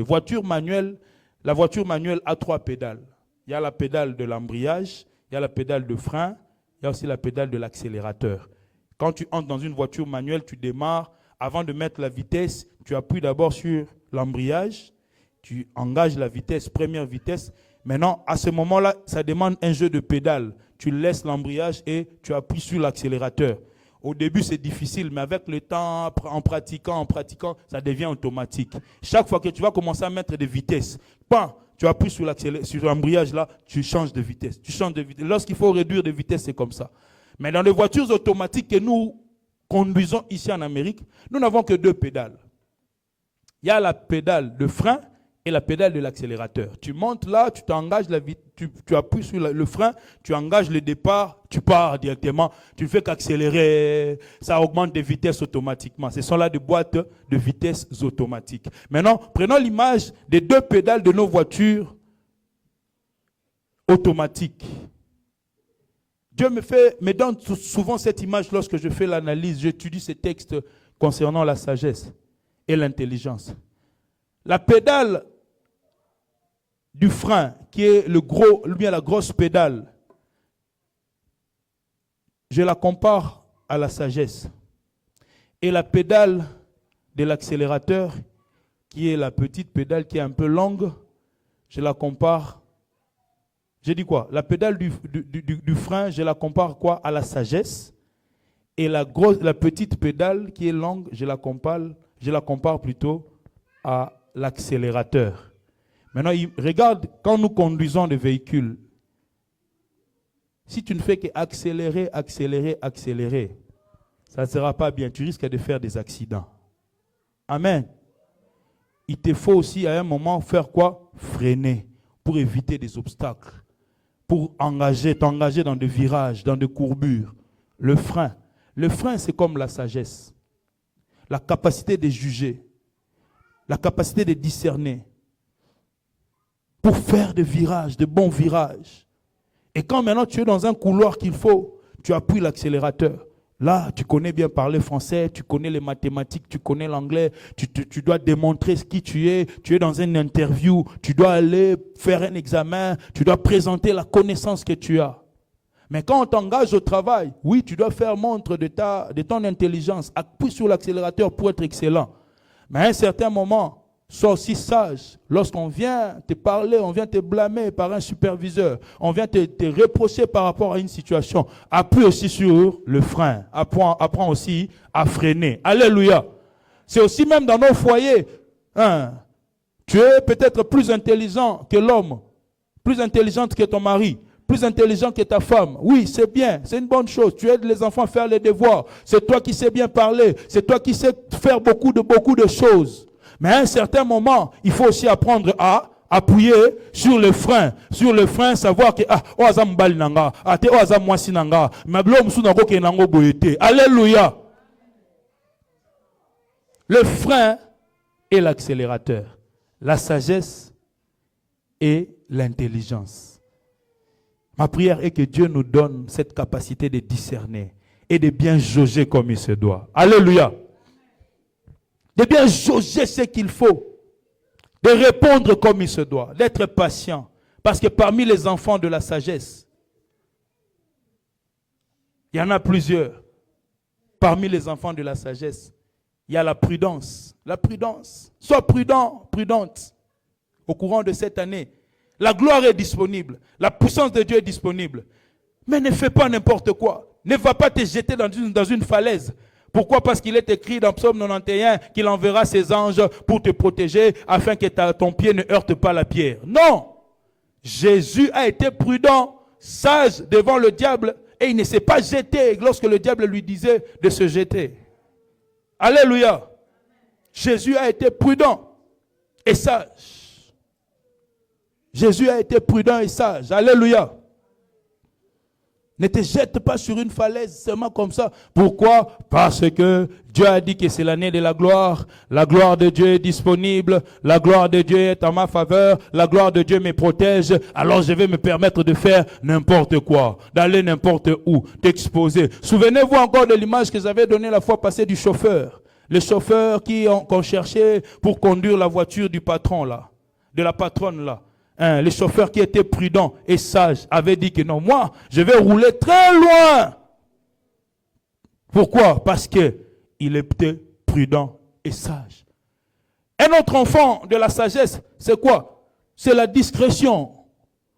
Voiture manuelle, la voiture manuelle a 3 pédales. Il y a la pédale de l'embrayage, il y a la pédale de frein, il y a aussi la pédale de l'accélérateur. Quand tu entres dans une voiture manuelle, tu démarres. Avant de mettre la vitesse, tu appuies d'abord sur l'embrayage. tu engages la vitesse, première vitesse. Maintenant, à ce moment-là, ça demande un jeu de pédale. Tu laisses l'embrayage et tu appuies sur l'accélérateur. Au début, c'est difficile, mais avec le temps, en pratiquant, ça devient automatique. Chaque fois que tu vas commencer à mettre des vitesses, tu appuies sur l'embrayage là, tu changes de vitesse. Lorsqu'il faut réduire de vitesse, c'est comme ça. Mais dans les voitures automatiques que nous conduisons ici en Amérique, nous n'avons que 2 pédales. Il y a la pédale de frein et la pédale de l'accélérateur. Tu montes là, tu t'engages, tu appuies sur le frein, tu engages le départ, tu pars directement. Tu ne fais qu'accélérer, ça augmente des vitesses automatiquement. Ce sont là des boîtes de vitesses automatiques. Maintenant, prenons l'image des 2 pédales de nos voitures automatiques. Dieu me donne souvent cette image lorsque je fais l'analyse, j'étudie ces textes concernant la sagesse et l'intelligence. La pédale du frein, qui est la grosse pédale, je la compare à la sagesse. Et la pédale de l'accélérateur, qui est la petite pédale qui est un peu longue, je la compare. J'ai dit quoi? La pédale du frein, je la compare quoi? À la sagesse. Et la petite pédale qui est longue, je la compare plutôt à l'accélérateur. Maintenant, regarde, quand nous conduisons des véhicules, si tu ne fais qu'accélérer, ça ne sera pas bien. Tu risques de faire des accidents. Amen. Il te faut aussi à un moment faire quoi? Freiner pour éviter des obstacles. Pour t'engager dans des virages, dans des courbures. Le frein, c'est comme la sagesse. La capacité de juger. La capacité de discerner. Pour faire des virages, de bons virages. Et quand maintenant tu es dans un couloir qu'il faut, tu appuies l'accélérateur. Là, tu connais bien parler français, tu connais les mathématiques, tu connais l'anglais, tu dois démontrer qui tu es dans une interview, tu dois aller faire un examen, tu dois présenter la connaissance que tu as. Mais quand on t'engage au travail, oui, tu dois faire montre de ton intelligence, appuie sur l'accélérateur pour être excellent. Mais à un certain moment, sois aussi sage. Lorsqu'on vient te parler, on vient te blâmer par un superviseur, on vient te reprocher par rapport à une situation, appuie aussi sur le frein. Apprends aussi à freiner. Alléluia. C'est aussi même dans nos foyers. Tu es peut-être plus intelligent que l'homme, plus intelligente que ton mari, plus intelligent que ta femme. Oui, c'est bien, c'est une bonne chose. Tu aides les enfants à faire les devoirs. C'est toi qui sais bien parler. C'est toi qui sais faire beaucoup de choses. Mais à un certain moment, il faut aussi apprendre à appuyer sur le frein. Sur le frein, savoir que Alléluia. Le frein et l'accélérateur. La sagesse et l'intelligence. Ma prière est que Dieu nous donne cette capacité de discerner et de bien jauger comme il se doit. Alléluia. De bien jauger ce qu'il faut, de répondre comme il se doit, d'être patient. Parce que parmi les enfants de la sagesse, il y en a plusieurs. Parmi les enfants de la sagesse, il y a la prudence. La prudence. Sois prudent, prudente. Au courant de cette année, la gloire est disponible. La puissance de Dieu est disponible. Mais ne fais pas n'importe quoi. Ne va pas te jeter dans une falaise. Pourquoi? Parce qu'il est écrit dans Psaume 91 qu'il enverra ses anges pour te protéger afin que ton pied ne heurte pas la pierre. Non! Jésus a été prudent, sage devant le diable et il ne s'est pas jeté lorsque le diable lui disait de se jeter. Alléluia! Jésus a été prudent et sage. Jésus a été prudent et sage. Alléluia! Ne te jette pas sur une falaise seulement comme ça. Pourquoi? Parce que Dieu a dit que c'est l'année de la gloire. La gloire de Dieu est disponible. La gloire de Dieu est en ma faveur. La gloire de Dieu me protège. Alors je vais me permettre de faire n'importe quoi. D'aller n'importe où. D'exposer. Souvenez-vous encore de l'image que j'avais donnée la fois passée du chauffeur. Le chauffeur qu'on cherchait pour conduire la voiture du patron là. De la patronne là. Le chauffeur qui était prudent et sage avait dit que non, moi, je vais rouler très loin. Pourquoi? Parce qu'il était prudent et sage. Un autre enfant de la sagesse, c'est quoi? C'est la discrétion.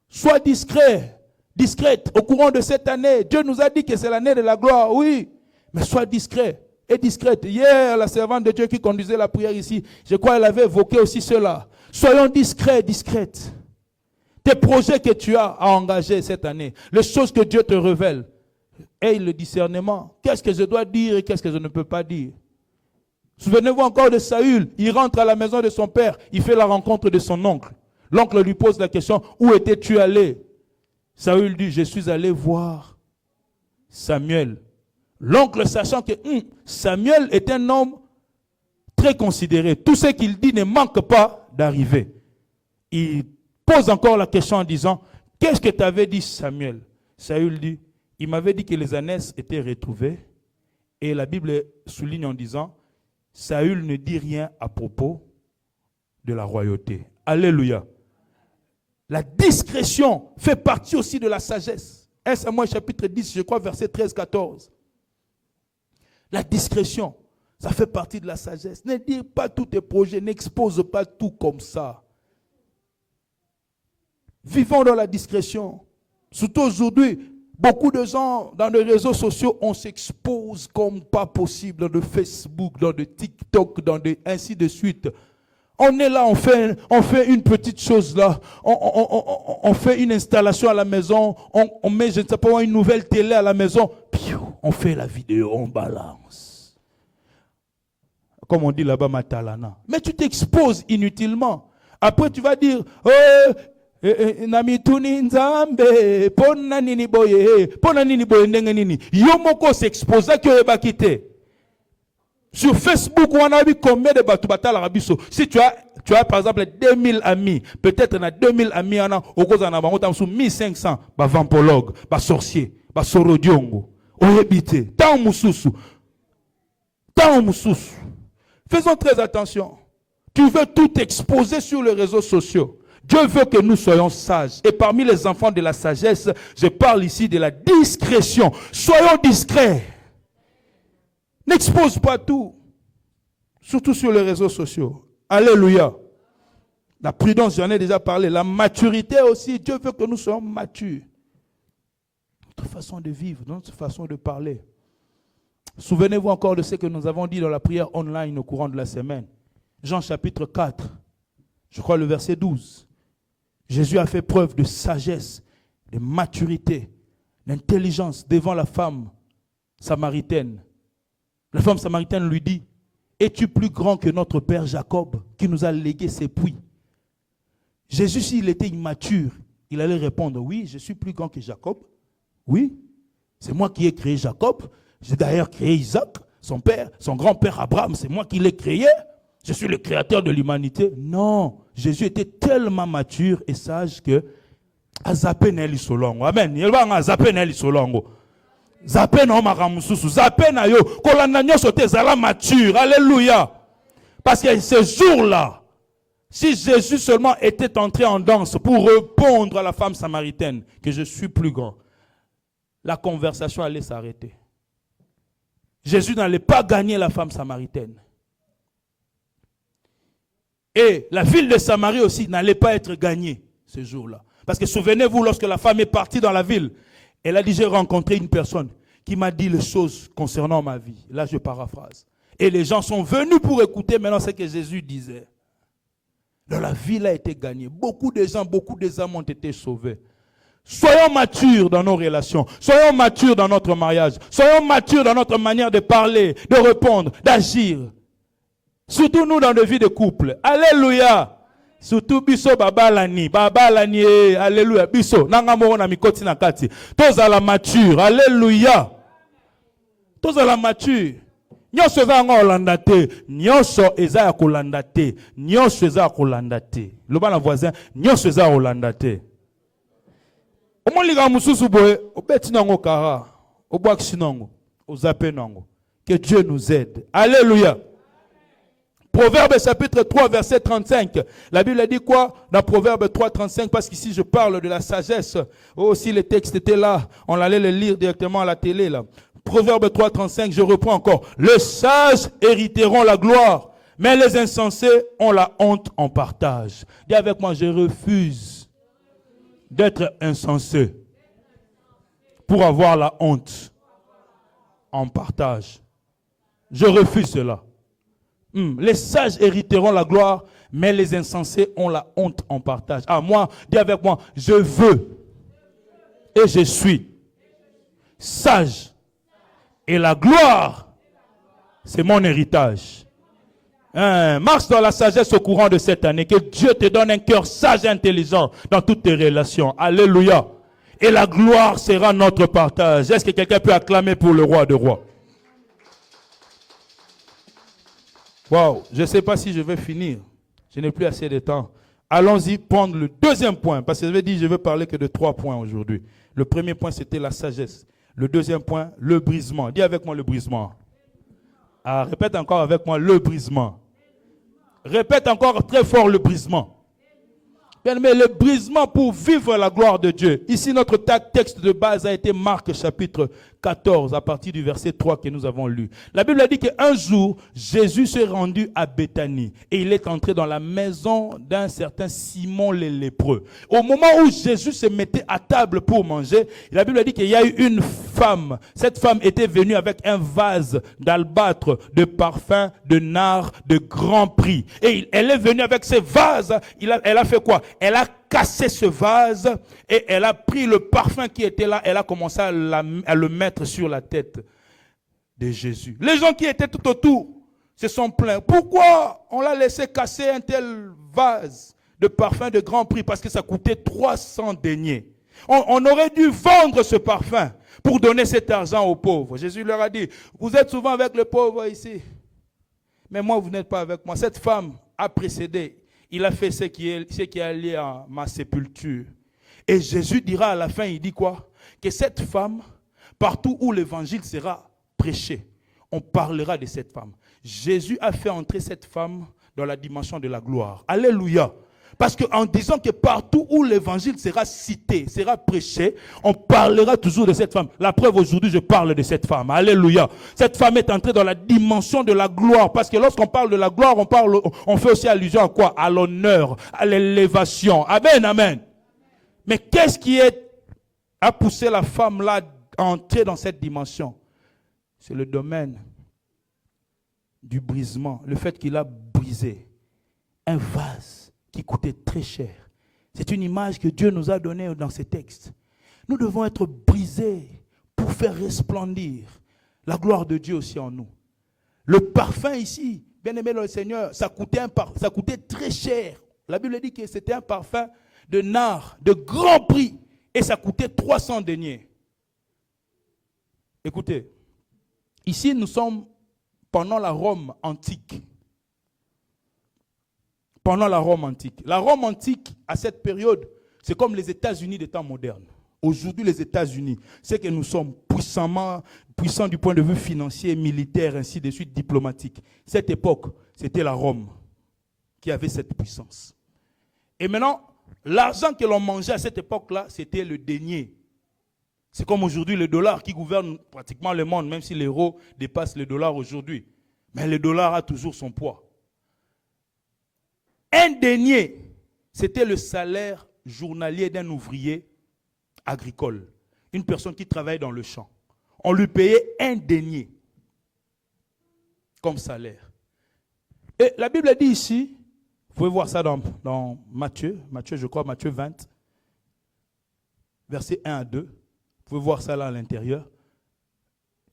Sois discret, discrète. Au courant de cette année, Dieu nous a dit que c'est l'année de la gloire, oui. Mais sois discret et discrète. Hier, la servante de Dieu qui conduisait la prière ici, je crois qu'elle avait évoqué aussi cela. Soyons discrets, discrètes. Tes projets que tu as à engager cette année, les choses que Dieu te révèle. Aie le discernement. Qu'est-ce que je dois dire et qu'est-ce que je ne peux pas dire? Souvenez-vous encore de Saül. Il rentre à la maison de son père. Il fait la rencontre de son oncle. L'oncle lui pose la question, où étais-tu allé? Saül dit, je suis allé voir Samuel. L'oncle, sachant que Samuel est un homme très considéré. Tout ce qu'il dit ne manque pas d'arriver. Il pose encore la question en disant, qu'est-ce que t'avais dit Samuel? Saül dit, il m'avait dit que les ânesses étaient retrouvées. Et la Bible souligne en disant, Saül ne dit rien à propos de la royauté. Alléluia. La discrétion fait partie aussi de la sagesse. 1 Samuel chapitre 10, je crois, verset 13-14. La discrétion, ça fait partie de la sagesse. Ne dis pas tous tes projets, n'expose pas tout comme ça. Vivons dans la discrétion. Surtout aujourd'hui, beaucoup de gens dans les réseaux sociaux, on s'expose comme pas possible dans le Facebook, dans le TikTok, ainsi de suite. On est là, on fait une petite chose là, on fait une installation à la maison, on met, je ne sais pas, une nouvelle télé à la maison, on fait la vidéo, on balance. Comme on dit là-bas, matalana. Mais tu t'exposes inutilement. Après tu vas dire, nami tuni nzambe, pona nini boye ndenge nini. Yo moko s'exposa que eba kite. Sur Facebook, on a vu combien de batubata la rabiso. Si tu as par exemple 2000 amis, peut-être on a 2000 amis, on a au cause on a 1500 vampologues, sorciers, sorodiongo, ohebite, tant mususu. Faisons très attention. Tu veux tout exposer sur les réseaux sociaux. Dieu veut que nous soyons sages. Et parmi les enfants de la sagesse, je parle ici de la discrétion. Soyons discrets. N'expose pas tout. Surtout sur les réseaux sociaux. Alléluia. La prudence, j'en ai déjà parlé. La maturité aussi. Dieu veut que nous soyons matures. Notre façon de vivre, notre façon de parler. Souvenez-vous encore de ce que nous avons dit dans la prière online au courant de la semaine. Jean chapitre 4, je crois le verset 12. Jésus a fait preuve de sagesse, de maturité, d'intelligence devant la femme samaritaine. La femme samaritaine lui dit, es-tu plus grand que notre père Jacob qui nous a légué ses puits? Jésus, s'il était immature, il allait répondre, oui, je suis plus grand que Jacob. Oui, c'est moi qui ai créé Jacob. J'ai d'ailleurs créé Isaac, son père, son grand-père Abraham, c'est moi qui l'ai créé. Je suis le créateur de l'humanité. Non, Jésus était tellement mature et sage que Amen. Il va Azapen solongo. Zapen o makamususu. Zapen ayo. Kolanda nyoso te zala mature. Alléluia. Parce que ce jour-là, si Jésus seulement était entré en danse pour répondre à la femme samaritaine que je suis plus grand, la conversation allait s'arrêter. Jésus n'allait pas gagner la femme samaritaine. Et la ville de Samarie aussi n'allait pas être gagnée ce jour-là. Parce que souvenez-vous, lorsque la femme est partie dans la ville, elle a dit, j'ai rencontré une personne qui m'a dit les choses concernant ma vie. Là, je paraphrase. Et les gens sont venus pour écouter maintenant ce que Jésus disait. Donc la ville a été gagnée. Beaucoup de gens, beaucoup des âmes ont été sauvées. Soyons matures dans nos relations. Soyons matures dans notre mariage. Soyons matures dans notre manière de parler, de répondre, d'agir. Surtout nous dans nos vies de couple. Alléluia. Surtout biso babalani, alléluia. Biso nanga moko na mikoti na kati. Toza la mature. Alléluia. Toza la mature. Nyonso eza nga olanda te, nyonso eza ya kolanda te, nyonso eza ya kolanda te. Loba na voisin, nyonso eza ya kolanda te. Omolika mususu boye, obeti nango kara, obwakisi nango, ozape nango. Que Dieu nous aide. Alléluia. Proverbe chapitre 3 verset 35. La Bible dit quoi? Dans Proverbe 3 35, parce qu'ici je parle de la sagesse. Oh, si les textes étaient là, on allait les lire directement à la télé là. Proverbe 3 35, je reprends encore. Les sages hériteront la gloire, Mais les insensés ont la honte en partage. Dis avec moi, je refuse d'être insensé pour avoir la honte en partage. Je refuse cela. Les sages hériteront la gloire, mais les insensés ont la honte en partage. Ah, moi, dis avec moi, je veux et je suis sage. Et la gloire, c'est mon héritage. Marche dans la sagesse au courant de cette année. Que Dieu te donne un cœur sage et intelligent dans toutes tes relations. Alléluia. Et la gloire sera notre partage. Est-ce que quelqu'un peut acclamer pour le roi de rois? Wow, je ne sais pas si je vais finir. Je n'ai plus assez de temps. Allons-y prendre le deuxième point. Parce que je vais dire, je vais parler que de 3 points aujourd'hui. Le premier point, c'était la sagesse. Le deuxième point, le brisement. Dis avec moi le brisement. Ah, répète encore avec moi le brisement. Répète encore très fort le brisement. Mais le brisement pour vivre la gloire de Dieu. Ici, notre texte de base a été Marc chapitre 14, à partir du verset 3 que nous avons lu. La Bible a dit qu'un jour, Jésus s'est rendu à Béthanie et il est entré dans la maison d'un certain Simon le lépreux. Au moment où Jésus se mettait à table pour manger, la Bible a dit qu'il y a eu une femme. Cette femme était venue avec un vase d'albâtre, de parfum, de nard, de grand prix. Et elle est venue avec ce vase. Elle a fait quoi? Elle a cassé ce vase et elle a pris le parfum qui était là. Elle a commencé à le mettre sur la tête de Jésus. Les gens qui étaient tout autour se sont plaints. Pourquoi on l'a laissé casser un tel vase de parfum de grand prix? Parce que ça coûtait 300 deniers. On aurait dû vendre ce parfum pour donner cet argent aux pauvres. Jésus leur a dit, vous êtes souvent avec les pauvres ici. Mais moi, vous n'êtes pas avec moi. Cette femme a précédé. Il a fait ce qui est lié à ma sépulture. Et Jésus dira à la fin, il dit quoi? Que cette femme, partout où l'évangile sera prêché, on parlera de cette femme. Jésus a fait entrer cette femme dans la dimension de la gloire. Alléluia. Parce qu'en disant que partout où l'évangile sera cité, sera prêché, on parlera toujours de cette femme. La preuve, aujourd'hui, je parle de cette femme. Alléluia. Cette femme est entrée dans la dimension de la gloire. Parce que lorsqu'on parle de la gloire, on fait aussi allusion à quoi? À l'honneur, à l'élévation. Amen, amen. Mais qu'est-ce qui a poussé la femme là à entrer dans cette dimension? C'est le domaine du brisement. Le fait qu'il a brisé un vase qui coûtait très cher. C'est une image que Dieu nous a donnée dans ces textes. Nous devons être brisés pour faire resplendir la gloire de Dieu aussi en nous. Le parfum ici, bien aimé le Seigneur, ça coûtait très cher. La Bible dit que c'était un parfum de nard, de grand prix, et ça coûtait 300 deniers. Écoutez, ici nous sommes pendant la Rome antique. Pendant la Rome antique. La Rome antique, à cette période, c'est comme les États-Unis des temps modernes. Aujourd'hui, les États-Unis, c'est que nous sommes puissants du point de vue financier, militaire, ainsi de suite, diplomatique. Cette époque, c'était la Rome qui avait cette puissance. Et maintenant, l'argent que l'on mangeait à cette époque-là, c'était le denier. C'est comme aujourd'hui le dollar qui gouverne pratiquement le monde, même si l'euro dépasse le dollar aujourd'hui. Mais le dollar a toujours son poids. Un denier, c'était le salaire journalier d'un ouvrier agricole. Une personne qui travaille dans le champ. On lui payait un denier comme salaire. Et la Bible dit ici, vous pouvez voir ça dans Matthieu, je crois, Matthieu 20, versets 1 à 2. Vous pouvez voir ça là à l'intérieur.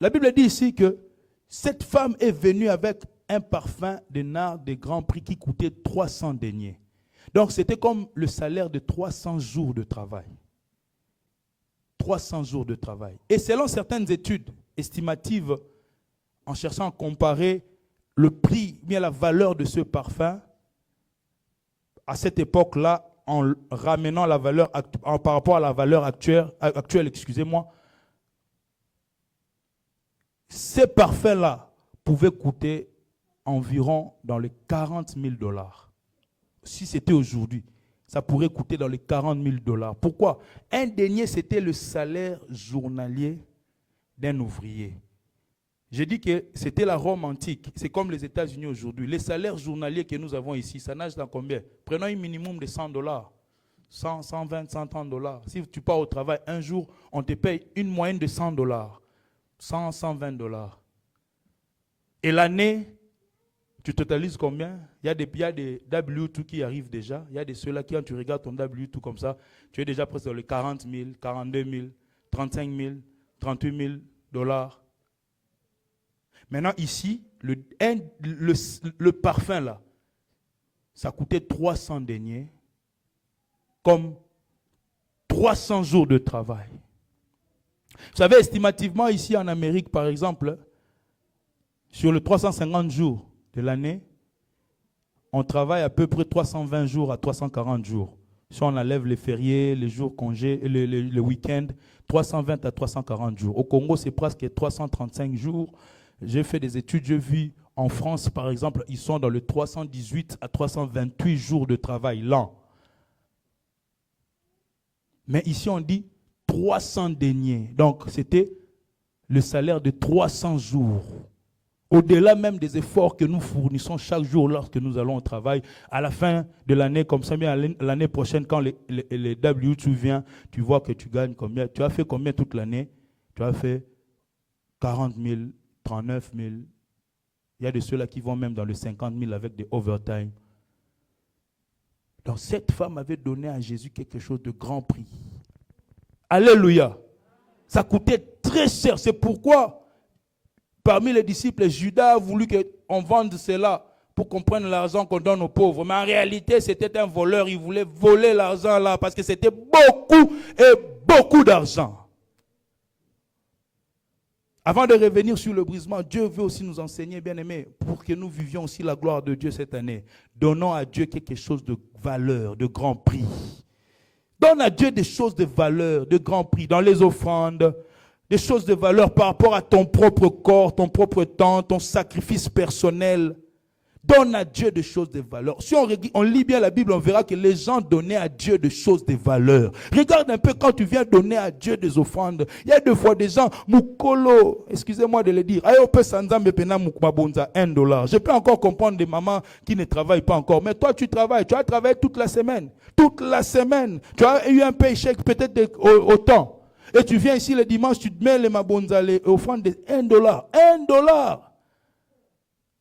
La Bible dit ici que cette femme est venue avec un parfum de nard de grand prix qui coûtait 300 deniers. Donc c'était comme le salaire de 300 jours de travail. 300 jours de travail. Et selon certaines études estimatives, en cherchant à comparer le prix, bien la valeur de ce parfum, à cette époque-là, en ramenant la valeur par rapport à la valeur actuelle, ces parfums-là pouvaient coûter environ dans les 40 000 $. Si c'était aujourd'hui, ça pourrait coûter dans les 40 000 $. Pourquoi? Un denier, c'était le salaire journalier d'un ouvrier. J'ai dit que c'était la Rome antique. C'est comme les États-Unis aujourd'hui. Les salaires journaliers que nous avons ici, ça nage dans combien? Prenons un minimum de $100. 100, 120, 130 $. Si tu pars au travail un jour, on te paye une moyenne de $100. 100, 120 $. Et l'année, tu totalises combien? Il y a des W2 qui arrivent déjà. Il y a de ceux-là qui, quand tu regardes ton W2 comme ça, tu es déjà presque dans les 40 000, 42 000, 35 000, 38 000 $. Maintenant, ici, le parfum là, ça coûtait 300 deniers, comme 300 jours de travail. Vous savez, estimativement, ici en Amérique, par exemple, sur les 350 jours de l'année, on travaille à peu près 320 jours à 340 jours. Si on enlève les fériés, les jours congés, le week-end, 320 à 340 jours. Au Congo, c'est presque 335 jours. J'ai fait des études, j'ai vu en France, par exemple, ils sont dans le 318 à 328 jours de travail l'an. Mais ici, on dit 300 deniers. Donc, c'était le salaire de 300 jours. Au-delà même des efforts que nous fournissons chaque jour lorsque nous allons au travail, à la fin de l'année, comme ça, bien l'année prochaine, quand les W2 viennent, tu vois que tu gagnes combien. Tu as fait combien toute l'année? Tu as fait 40 000, 39 000. Il y a de ceux-là qui vont même dans les 50 000 avec des overtime. Donc cette femme avait donné à Jésus quelque chose de grand prix. Alléluia. Ça coûtait très cher. C'est pourquoi parmi les disciples, Judas a voulu qu'on vende cela pour qu'on prenne l'argent qu'on donne aux pauvres. Mais en réalité, c'était un voleur. Il voulait voler l'argent là parce que c'était beaucoup et beaucoup d'argent. Avant de revenir sur le brisement, Dieu veut aussi nous enseigner, bien-aimés, pour que nous vivions aussi la gloire de Dieu cette année. Donnons à Dieu quelque chose de valeur, de grand prix. Donne à Dieu des choses de valeur, de grand prix, dans les offrandes, des choses de valeur par rapport à ton propre corps, ton propre temps, ton sacrifice personnel. Donne à Dieu des choses de valeur. Si on lit bien la Bible, on verra que les gens donnaient à Dieu des choses de valeur. Regarde un peu quand tu viens donner à Dieu des offrandes. Il y a des fois des gens, Mukolo, excusez-moi de le dire, $1. Je peux encore comprendre des mamans qui ne travaillent pas encore. Mais toi, tu travailles. Tu as travaillé toute la semaine. Toute la semaine. Tu as eu un paycheck peut-être autant. Et tu viens ici le dimanche, tu te mets les mabonza, les offrandes de $1. $1.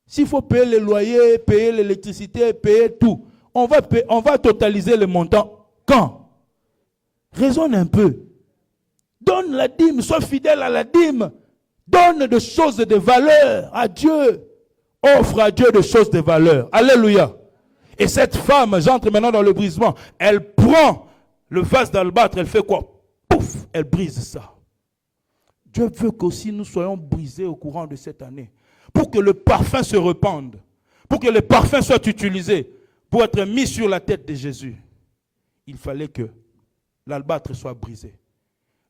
S'il faut payer le loyer, payer l'électricité, payer tout, on va totaliser le montant. Quand? Raisonne un peu. Donne la dîme, sois fidèle à la dîme. Donne des choses de valeur à Dieu. Offre à Dieu des choses de valeur. Alléluia. Et cette femme, j'entre maintenant dans le brisement, elle prend le vase d'albâtre, elle fait quoi? Pouf, elle brise ça. Dieu veut qu'aussi nous soyons brisés au courant de cette année. Pour que le parfum se répande, pour que le parfum soit utilisé, pour être mis sur la tête de Jésus, il fallait que l'albâtre soit brisé,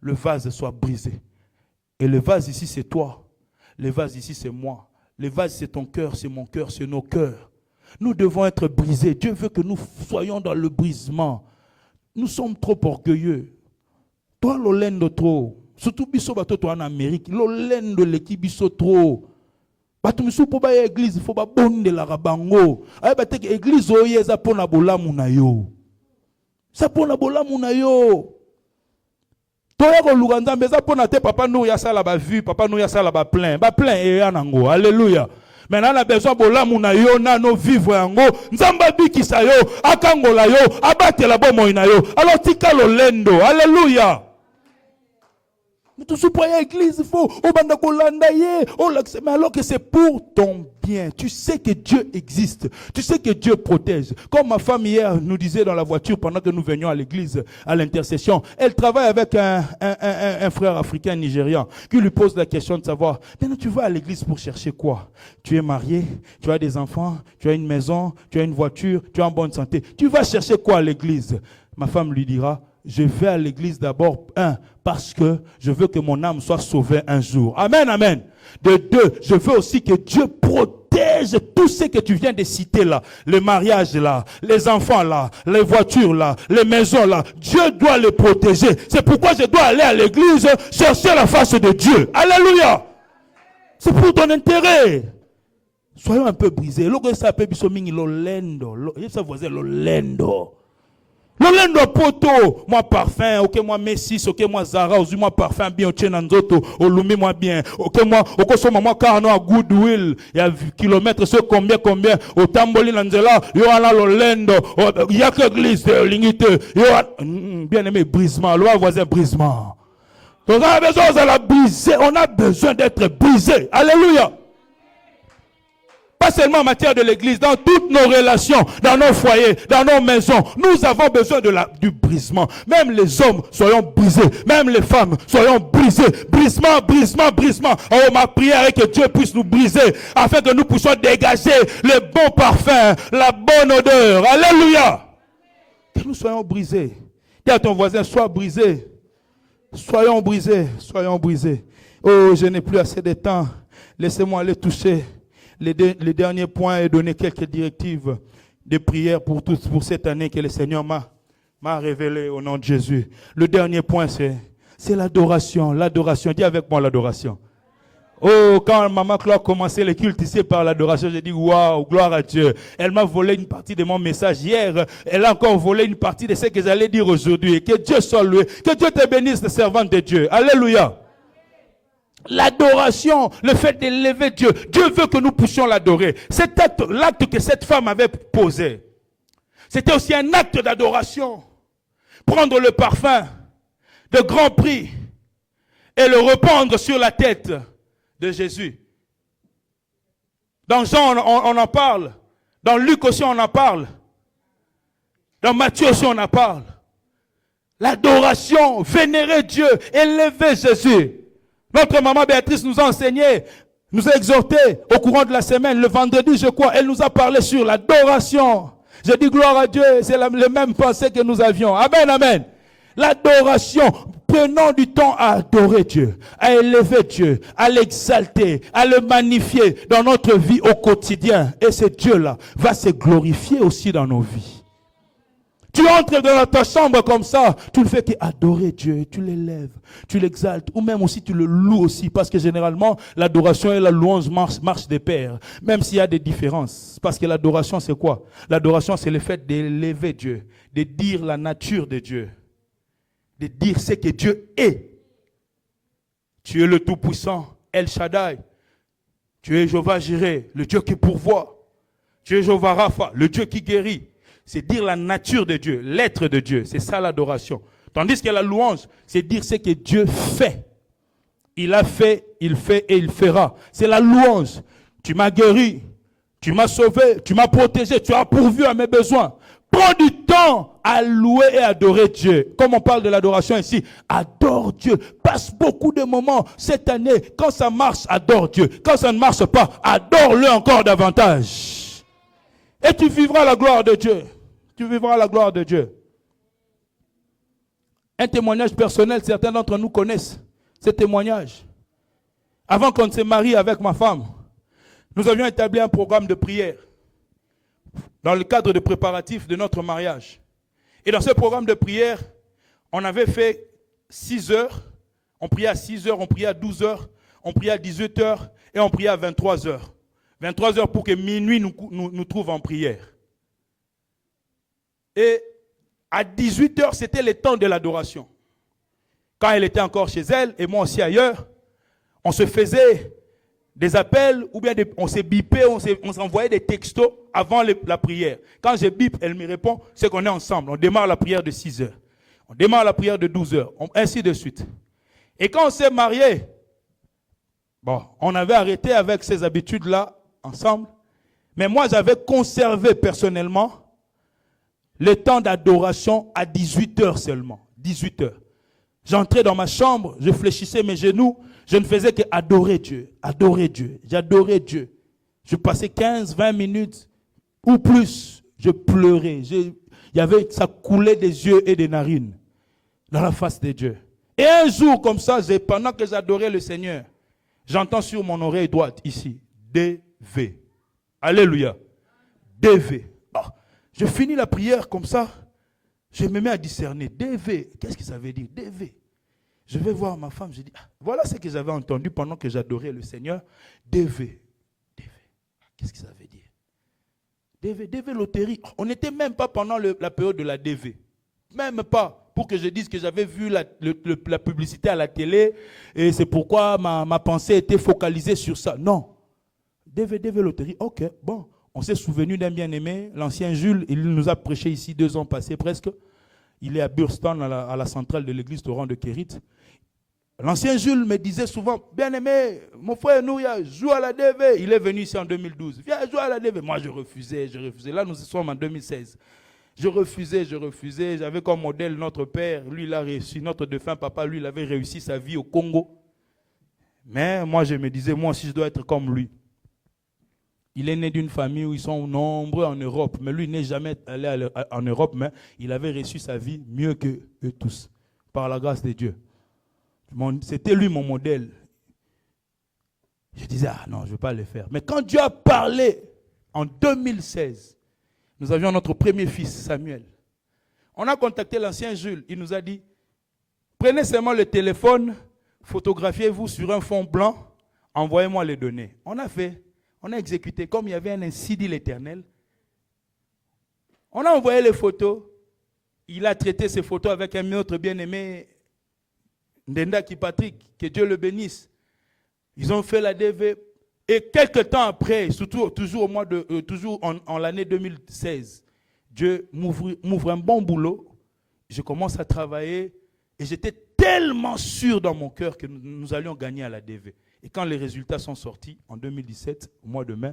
le vase soit brisé. Et le vase ici, c'est toi. Le vase ici, c'est moi. Le vase, c'est ton cœur, c'est mon cœur, c'est nos cœurs. Nous devons être brisés. Dieu veut que nous soyons dans le brisement. Nous sommes trop orgueilleux. Toi, l'olendo trop. Surtout, biso bato toi en Amérique. L'olendo l'équipe biso trop. Bato misu po ba église faut ba bonde la rabango. Ay ba teke église oye za pona bolamu na yo. Sa pona bolamu na yo. Toya ko luganzambe za pona te papa nous ya sala ba vu, papa nous ya sala ba plein. Ba plein et yanango. Alléluia. Maintenant, on a besoin de la mouna yo, nano vivre yango. Nzamba bikisa yo, akangola yo, abate la bomo ina yo. Alors tika lo lendo. Alléluia. Mais tout ce point église, il faut mais alors que c'est pour ton bien. Tu sais que Dieu existe. Tu sais que Dieu protège. Comme ma femme hier nous disait dans la voiture pendant que nous venions à l'église, à l'intercession, elle travaille avec un frère africain nigérian qui lui pose la question de savoir, maintenant tu vas à l'église pour chercher quoi? Tu es marié, tu as des enfants, tu as une maison, tu as une voiture, tu es en bonne santé. Tu vas chercher quoi à l'église? Ma femme lui dira, je vais à l'église d'abord, parce que je veux que mon âme soit sauvée un jour. Amen, amen. De deux, je veux aussi que Dieu protège tout ce que tu viens de citer là. Le mariage là, les enfants là, les voitures là, les maisons là. Dieu doit les protéger. C'est pourquoi je dois aller à l'église chercher la face de Dieu. Alléluia. C'est pour ton intérêt. Soyons un peu brisés. Lorsque ça peut être lolendo, ça voisin lolendo. Lolendo poto, moi parfum, ok moi Messis, ok moi Zara, aussi moi parfum bien au Tchenanzoto, au Lumi moi bien, ok moi, ok so moi carno à Goodwill, il y a kilomètres sur combien, au Tamboli Nanzela, yo ala lolendo, il y a que église de l'unité, yo bien aimé brisement, loi voisin brisement. Donc on a besoin de la briser, on a besoin d'être brisé. Alléluia. Pas seulement en matière de l'église, dans toutes nos relations, dans nos foyers, dans nos maisons, nous avons besoin du brisement. Même les hommes, soyons brisés. Même les femmes, soyons brisés. Brisement, brisement, brisement. Oh, ma prière est que Dieu puisse nous briser, afin que nous puissions dégager le bon parfum, la bonne odeur. Alléluia. Que nous soyons brisés. Dis à ton voisin, sois brisé. Soyons brisés, soyons brisés. Oh, je n'ai plus assez de temps. Laissez-moi aller toucher les derniers points et donner quelques directives de prière pour cette année que le Seigneur m'a révélé au nom de Jésus. Le dernier point, c'est l'adoration. L'adoration. Dis avec moi l'adoration. Oh, quand Maman Claude a commencé le culte ici par l'adoration, j'ai dit waouh, gloire à Dieu. Elle m'a volé une partie de mon message hier. Elle a encore volé une partie de ce que j'allais dire aujourd'hui. Que Dieu soit loué. Que Dieu te bénisse, les servantes de Dieu. Alléluia. L'adoration, le fait d'élever Dieu. Dieu veut que nous puissions l'adorer. Cet acte, l'acte que cette femme avait posé, c'était aussi un acte d'adoration. Prendre le parfum de grand prix et le répandre sur la tête de Jésus. Dans Jean, on en parle. Dans Luc aussi, on en parle. Dans Matthieu aussi, on en parle. L'adoration, vénérer Dieu, élever Jésus. Notre maman Béatrice nous a enseigné, nous a exhorté au courant de la semaine, le vendredi, je crois, elle nous a parlé sur l'adoration. Je dis gloire à Dieu, c'est le même pensée que nous avions. Amen, amen. L'adoration, prenons du temps à adorer Dieu, à élever Dieu, à l'exalter, à le magnifier dans notre vie au quotidien. Et ce Dieu-là va se glorifier aussi dans nos vies. Tu entres dans ta chambre comme ça, tu ne fais qu'adorer Dieu, tu l'élèves, tu l'exaltes, ou même aussi tu le loues aussi, parce que généralement, l'adoration et la louange marchent de pair, même s'il y a des différences. Parce que l'adoration, c'est quoi? L'adoration, c'est le fait d'élever Dieu, de dire la nature de Dieu, de dire ce que Dieu est. Tu es le Tout-Puissant, El Shaddai. Tu es Jéhovah Jireh, le Dieu qui pourvoit. Tu es Jéhovah Rapha, le Dieu qui guérit. C'est dire la nature de Dieu, l'être de Dieu. C'est ça l'adoration. Tandis que la louange, c'est dire ce que Dieu fait. Il a fait, il fait et il fera. C'est la louange. Tu m'as guéri, tu m'as sauvé, tu m'as protégé, tu as pourvu à mes besoins. Prends du temps à louer et adorer Dieu. Comme on parle de l'adoration ici, adore Dieu. Passe beaucoup de moments cette année. Quand ça marche, adore Dieu. Quand ça ne marche pas, adore-le encore davantage. Et tu vivras la gloire de Dieu. Tu vivras la gloire de Dieu. Un témoignage personnel, certains d'entre nous connaissent ce témoignage. Avant qu'on ne se marie avec ma femme, nous avions établi un programme de prière dans le cadre de préparatifs de notre mariage. Et dans ce programme de prière, on avait fait 6 heures. On priait à 6 heures, on priait à 12 heures, on priait à 18 heures et on priait à 23 heures. 23 heures pour que minuit nous trouve en prière. Et à 18 heures, c'était le temps de l'adoration. Quand elle était encore chez elle, et moi aussi ailleurs, on se faisait des appels, ou bien on s'est bipé, on s'envoyait des textos avant la prière. Quand je bip, elle me répond, c'est qu'on est ensemble. On démarre la prière de 6 heures. On démarre la prière de 12 heures, ainsi de suite. Et quand on s'est mariés, on avait arrêté avec ces habitudes-là, ensemble. Mais moi, j'avais conservé personnellement le temps d'adoration à 18 heures seulement. 18 heures. J'entrais dans ma chambre, je fléchissais mes genoux, je ne faisais qu'adorer Dieu. Adorer Dieu. J'adorais Dieu. Je passais 15, 20 minutes ou plus. Je pleurais. Ça coulait des yeux et des narines dans la face de Dieu. Et un jour comme ça, pendant que j'adorais le Seigneur, j'entends sur mon oreille droite ici, DV. Alléluia. DV. Je finis la prière comme ça. Je me mets à discerner. DV. Qu'est-ce que ça veut dire? DV. Je vais voir ma femme, je dis, voilà ce que j'avais entendu pendant que j'adorais le Seigneur. DV. Qu'est-ce que ça veut dire? DV loterie. On n'était même pas pendant la période de la DV. Même pas. Pour que je dise que j'avais vu la publicité à la télé et c'est pourquoi ma pensée était focalisée sur ça. Non. DV loterie. Ok, bon. On s'est souvenu d'un bien-aimé, l'ancien Jules, il nous a prêché ici 2 ans passés presque. Il est à Burston, à la centrale de l'église Torrent de Kérit. L'ancien Jules me disait souvent, bien-aimé, mon frère Nouria, joue à la DV. Il est venu ici en 2012. Viens jouer à la DV. Moi, je refusais. Là, nous sommes en 2016. Je refusais. J'avais comme modèle notre père. Lui, il a réussi. Notre défunt papa, lui, il avait réussi sa vie au Congo. Mais moi, je me disais, moi aussi, je dois être comme lui. Il est né d'une famille où ils sont nombreux en Europe. Mais lui, il n'est jamais allé en Europe, mais il avait reçu sa vie mieux que eux tous, par la grâce de Dieu. C'était lui mon modèle. Je disais, non, je ne vais pas le faire. Mais quand Dieu a parlé en 2016, nous avions notre premier fils, Samuel. On a contacté l'ancien Jules. Il nous a dit, prenez seulement le téléphone, photographiez-vous sur un fond blanc, envoyez-moi les données. On a fait, on a exécuté. Comme il y avait un ainsi dit l'Éternel, on a envoyé les photos. Il a traité ces photos avec un autre bien-aimé, Ndenda Patrick, que Dieu le bénisse. Ils ont fait la DV. Et quelques temps après, surtout toujours en l'année 2016, Dieu m'ouvre un bon boulot. Je commence à travailler et j'étais tellement sûr dans mon cœur que nous allions gagner à la DV. Et quand les résultats sont sortis en 2017, au mois de mai,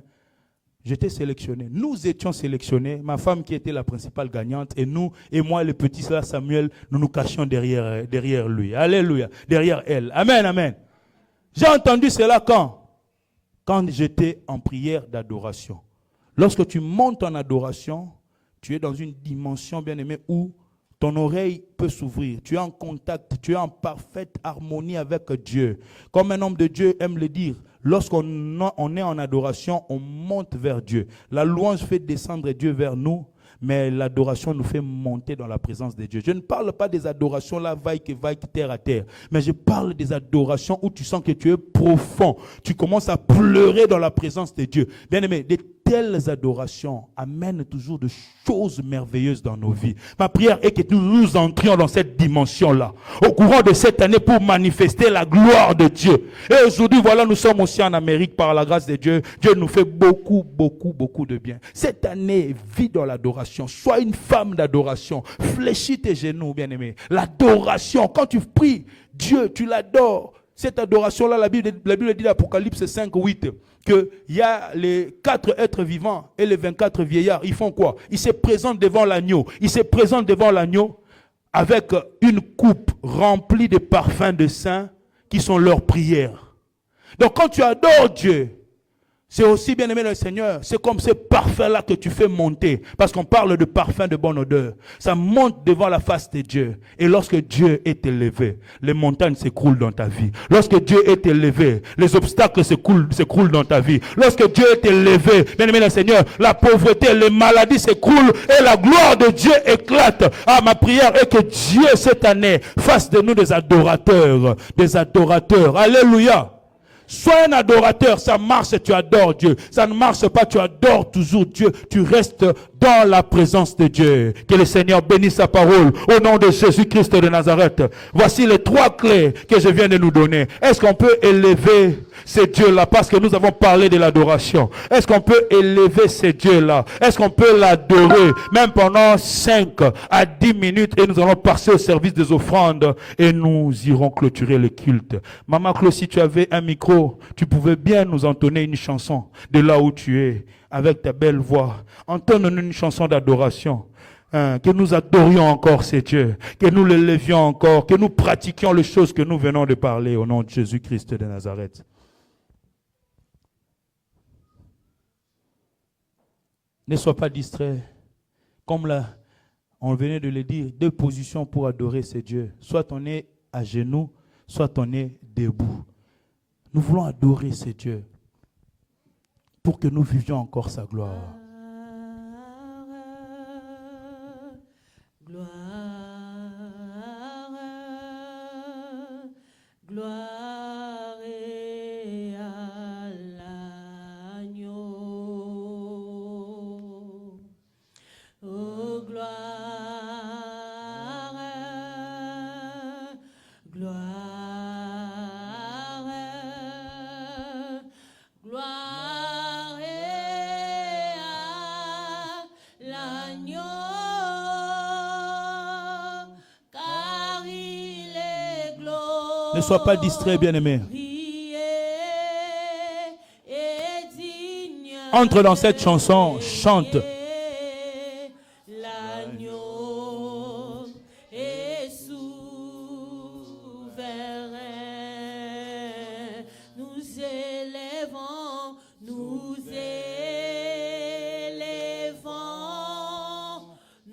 j'étais sélectionné. Nous étions sélectionnés, ma femme qui était la principale gagnante, et nous, et moi, le petit Samuel, nous nous cachions derrière lui. Alléluia, derrière elle. Amen, amen. J'ai entendu cela quand j'étais en prière d'adoration. Lorsque tu montes en adoration, tu es dans une dimension, bien aimée, où ton oreille peut s'ouvrir. Tu es en contact, tu es en parfaite harmonie avec Dieu. Comme un homme de Dieu aime le dire, lorsqu'on est en adoration, on monte vers Dieu. La louange fait descendre Dieu vers nous, mais l'adoration nous fait monter dans la présence de Dieu. Je ne parle pas des adorations là, vaille, terre à terre, mais je parle des adorations où tu sens que tu es profond. Tu commences à pleurer dans la présence de Dieu. Bien aimé, des telles adorations amènent toujours de choses merveilleuses dans nos vies. Ma prière est que nous entrions dans cette dimension-là, au courant de cette année, pour manifester la gloire de Dieu. Et aujourd'hui, voilà, nous sommes aussi en Amérique par la grâce de Dieu. Dieu nous fait beaucoup de bien. Cette année, vis dans l'adoration. Sois une femme d'adoration. Fléchis tes genoux, bien-aimé. L'adoration, quand tu pries Dieu, tu l'adores. Cette adoration-là, la Bible dit dans Apocalypse 5, 8, qu'il y a les 4 êtres vivants et les 24 vieillards. Ils font quoi? Ils se présentent devant l'agneau. Ils se présentent devant l'agneau avec une coupe remplie de parfums de saints qui sont leurs prières. Donc quand tu adores Dieu, c'est aussi, bien aimé le Seigneur, c'est comme ce parfum-là que tu fais monter. Parce qu'on parle de parfum de bonne odeur. Ça monte devant la face de Dieu. Et lorsque Dieu est élevé, les montagnes s'écroulent dans ta vie. Lorsque Dieu est élevé, les obstacles s'écroulent dans ta vie. Lorsque Dieu est élevé, bien aimé le Seigneur, la pauvreté, les maladies s'écroulent et la gloire de Dieu éclate. Ah, ma prière est que Dieu, cette année, fasse de nous des adorateurs. Des adorateurs. Alléluia. Sois un adorateur, ça marche, tu adores Dieu. Ça ne marche pas, tu adores toujours Dieu. Tu restes dans la présence de Dieu. Que le Seigneur bénisse sa parole au nom de Jésus-Christ de Nazareth. Voici les 3 clés que je viens de nous donner. Est-ce qu'on peut élever ces dieux-là? Parce que nous avons parlé de l'adoration. Est-ce qu'on peut élever ces dieux-là? Est-ce qu'on peut l'adorer même pendant 5 à 10 minutes et nous allons passer au service des offrandes et nous irons clôturer le culte. Maman Claude, si tu avais un micro, tu pouvais bien nous entonner une chanson de là où tu es, avec ta belle voix. Entonne-nous une chanson d'adoration. Que nous adorions encore ces dieux, que nous les levions encore, que nous pratiquions les choses que nous venons de parler au nom de Jésus-Christ de Nazareth. Ne sois pas distrait. Comme là, on venait de le dire, 2 positions pour adorer ces dieux. Soit on est à genoux, soit on est debout. Nous voulons adorer ces dieux pour que nous vivions encore sa gloire. Gloire, Gloire à l'agneau, car il est glorieux. Ne sois pas distrait, bien-aimé. Entre dans cette chanson, chante. L'agneau est souverain. Nous élevons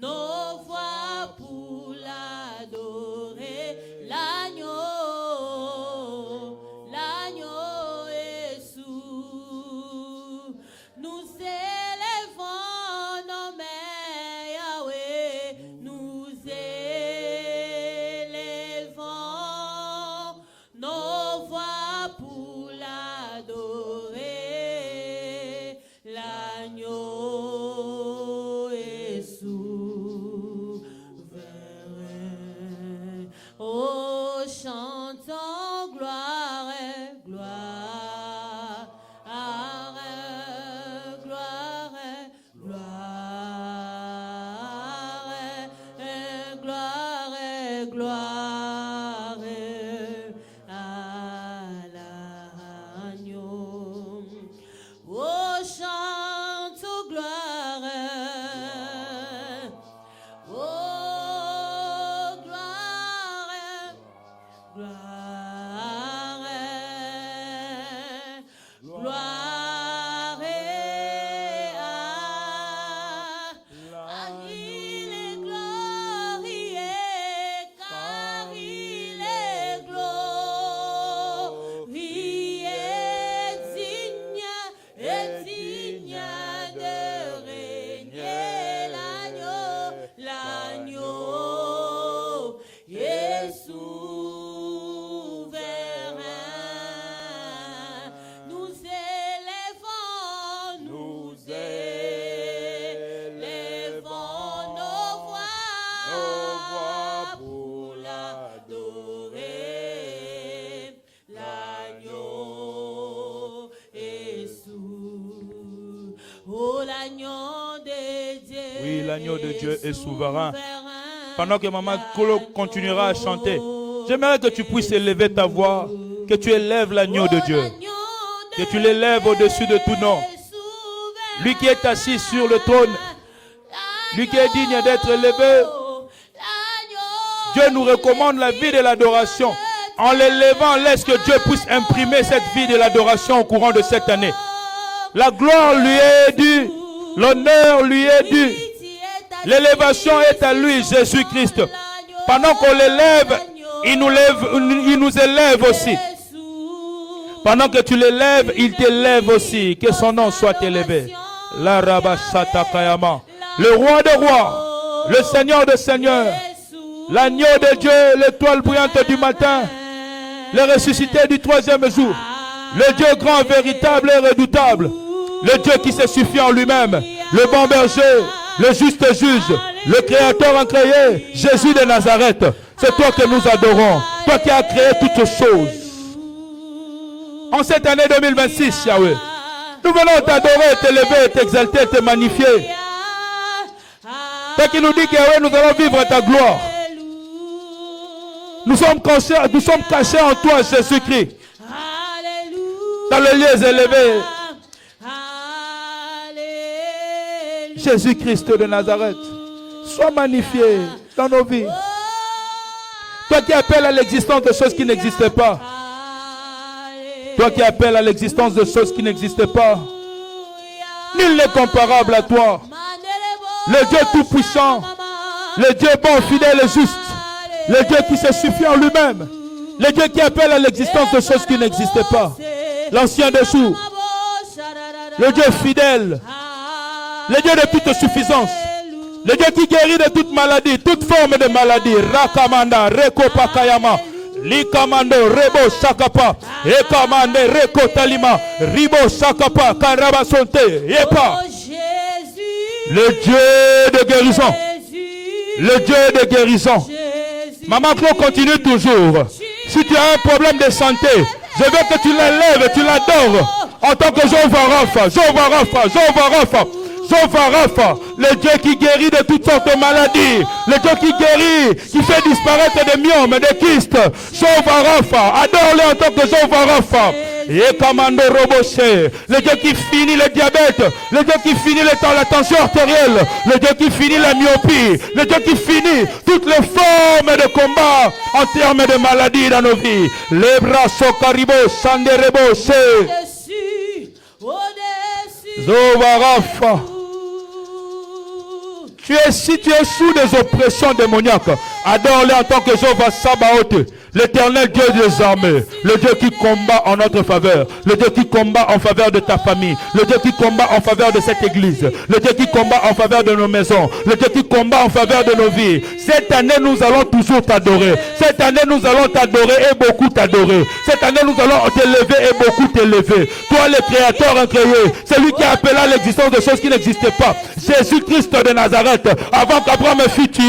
nos voix pour l'adorer. L'agneau est souverain. Nous élevons nos mains, Yahweh. Nous élevons nos voix pour l'adorer. L'agneau est souverain. Oh, chantons gloire, gloire, gloire, gloire, gloire à l'agneau. Oh, chante gloire. Oh, gloire, gloire, gloire à il est glorieux, car il est glorieux, digne de régner. L'agneau est souverain. Nous élevons nos voix pour l'adorer. L'agneau est souverain. Oh, l'agneau de Dieu. Oui, l'agneau de Dieu est souverain. Pendant que Maman Kolo continuera à chanter, j'aimerais que tu puisses élever ta voix, que tu élèves l'agneau de Dieu, que tu l'élèves au-dessus de tout nom. Lui qui est assis sur le trône, lui qui est digne d'être élevé. Dieu nous recommande la vie de l'adoration. En l'élevant, laisse que Dieu puisse imprimer cette vie de l'adoration au courant de cette année. La gloire lui est due, l'honneur lui est dû. L'élévation est à lui, Jésus-Christ. Pendant qu'on l'élève, il nous élève aussi. Pendant que tu l'élèves, il t'élève aussi. Que son nom soit élevé. La Rabashata Kayama. Le roi des rois, le Seigneur des seigneurs, l'agneau de Dieu, l'étoile brillante du matin, le ressuscité du troisième jour, le Dieu grand, véritable et redoutable, le Dieu qui se suffit en lui-même, le bon berger, le juste juge, le créateur incréé, Jésus de Nazareth. C'est toi que nous adorons, toi qui as créé toutes choses. En cette année 2026, Yahweh, nous venons t'adorer, t'élever, t'exalter, te magnifier. Toi qui nous dis que Yahweh, nous allons vivre ta gloire. Nous sommes cachés en toi, Jésus-Christ. Dans les lieux élevés. Jésus-Christ de Nazareth, sois magnifié dans nos vies. Toi qui appelles à l'existence de choses qui n'existaient pas. Toi qui appelles à l'existence de choses qui n'existaient pas. Nul n'est comparable à toi. Le Dieu tout-puissant, le Dieu bon, fidèle et juste, le Dieu qui se suffit en lui-même, le Dieu qui appelle à l'existence de choses qui n'existaient pas. L'ancien des jours, le Dieu fidèle, le Dieu de toute suffisance, le Dieu qui guérit de toute maladie, toute forme de maladie. Rakamanda, Reko Pakayama, Likamando, Rebo Sakapa, Ekamande, Reko Talima, Ribo Sakapa, Karabasonte, Yepa. Le Dieu de guérison, le Dieu de guérison. Maman Claude continue toujours. Si tu as un problème de santé, je veux que tu l'élèves, tu l'adores. En tant que Jéhovah Rapha, Jéhovah Rapha, Jéhovah Rapha, Jéhovah Rapha, le Dieu qui guérit de toutes sortes de maladies, le Dieu qui guérit, qui fait disparaître des myomes, des kystes. Jéhovah Rapha, adore-le en tant que Jéhovah Rapha. Et Kamando Roboché, le Dieu qui finit le diabète, le Dieu qui finit la tension artérielle, le Dieu qui finit la myopie, le Dieu qui finit toutes les formes de combat en termes de maladies dans nos vies. Les bras Sokaribo, Sanderebo, Jéhovah Rapha. Si tu es sous des oppressions démoniaques, adore-le en tant que Jéhovah Sabaoth, l'éternel Dieu des armées, le Dieu qui combat en notre faveur, le Dieu qui combat en faveur de ta famille, le Dieu qui combat en faveur de cette église, le Dieu qui combat en faveur de nos maisons, le Dieu qui combat en faveur de nos vies. Cette année, nous allons toujours t'adorer. Cette année, nous allons t'adorer et beaucoup t'adorer. Cette année, nous allons t'élever et beaucoup t'élever. Toi, le Créateur incréé, celui qui a appelé à l'existence de choses qui n'existaient pas. Jésus-Christ de Nazareth, avant qu'Abraham fût tué,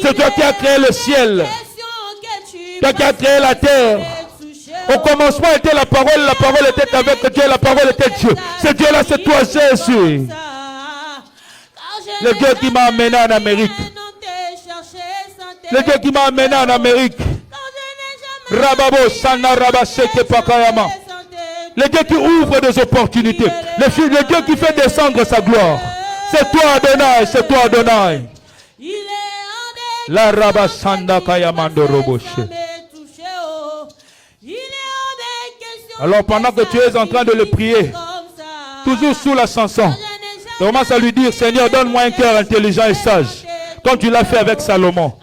c'est toi qui as créé le ciel. Toi qui as créé la terre. Au commencement était la parole était avec Dieu, la parole était Dieu. Ce Dieu-là, c'est toi, Jésus. Le Dieu qui m'a amené en Amérique. Le Dieu qui m'a amené en Amérique. Rababo, Sana, Rabaseke, Pakayama. Le Dieu qui ouvre des opportunités. Le Dieu qui fait descendre sa gloire. C'est toi, Adonai, c'est toi, Adonai. La Rabasanda Kayamando Roboshe. Alors pendant que tu es en train de le prier, toujours sous la chanson, commence à lui dire, Seigneur, donne-moi un cœur intelligent et sage, comme tu l'as fait avec Salomon.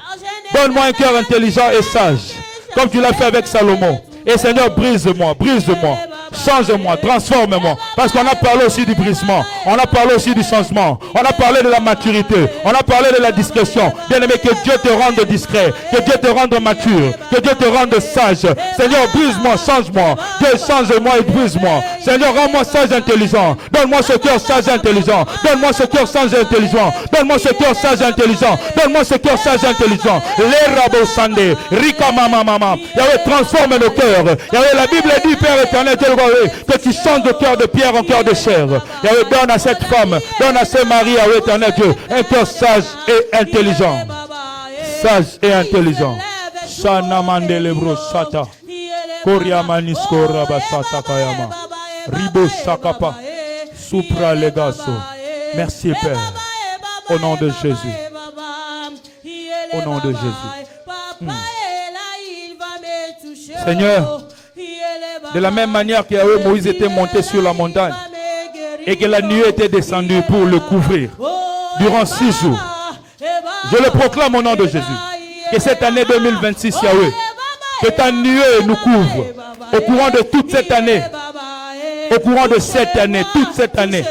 Donne-moi un cœur intelligent et sage, comme tu l'as fait avec Salomon. Et Seigneur, brise-moi, brise-moi. Change-moi, transforme-moi. Parce qu'on a parlé aussi du brisement. On a parlé aussi du changement. On a parlé de la maturité. On a parlé de la discrétion. Bien-aimé, que Dieu te rende discret. Que Dieu te rende mature. Que Dieu te rende sage. Seigneur, brise-moi, change-moi. Dieu, change-moi et brise-moi. Seigneur, rends-moi sage et intelligent. Donne-moi ce cœur sage et intelligent. Donne-moi ce cœur sage et intelligent. Donne-moi ce cœur sage et intelligent. Donne-moi ce cœur sage et intelligent. Les rabots sandés. Rika mama mama. Yahweh, transforme nos cœurs. Yahweh, la Bible dit, Père éternel, que tu changes de cœur de pierre en cœur de chair. Yahweh, donne à cette femme, donne à ce mari, Yahweh éternel Dieu, un cœur sage et intelligent. Sage et intelligent. Shana mandele bro sata. Koria manisko rabasata kayama. Ribo sakapa. Supra legaso. Merci Père. Au nom de Jésus. Au nom de Jésus. Seigneur, de la même manière que Moïse était monté sur la montagne et que la nuée était descendue pour le couvrir durant 6 jours, je le proclame au nom de Jésus. Que cette année 2026, Yahweh, que ta nuée nous couvre au courant de toute cette année, au courant de cette année, toute cette année.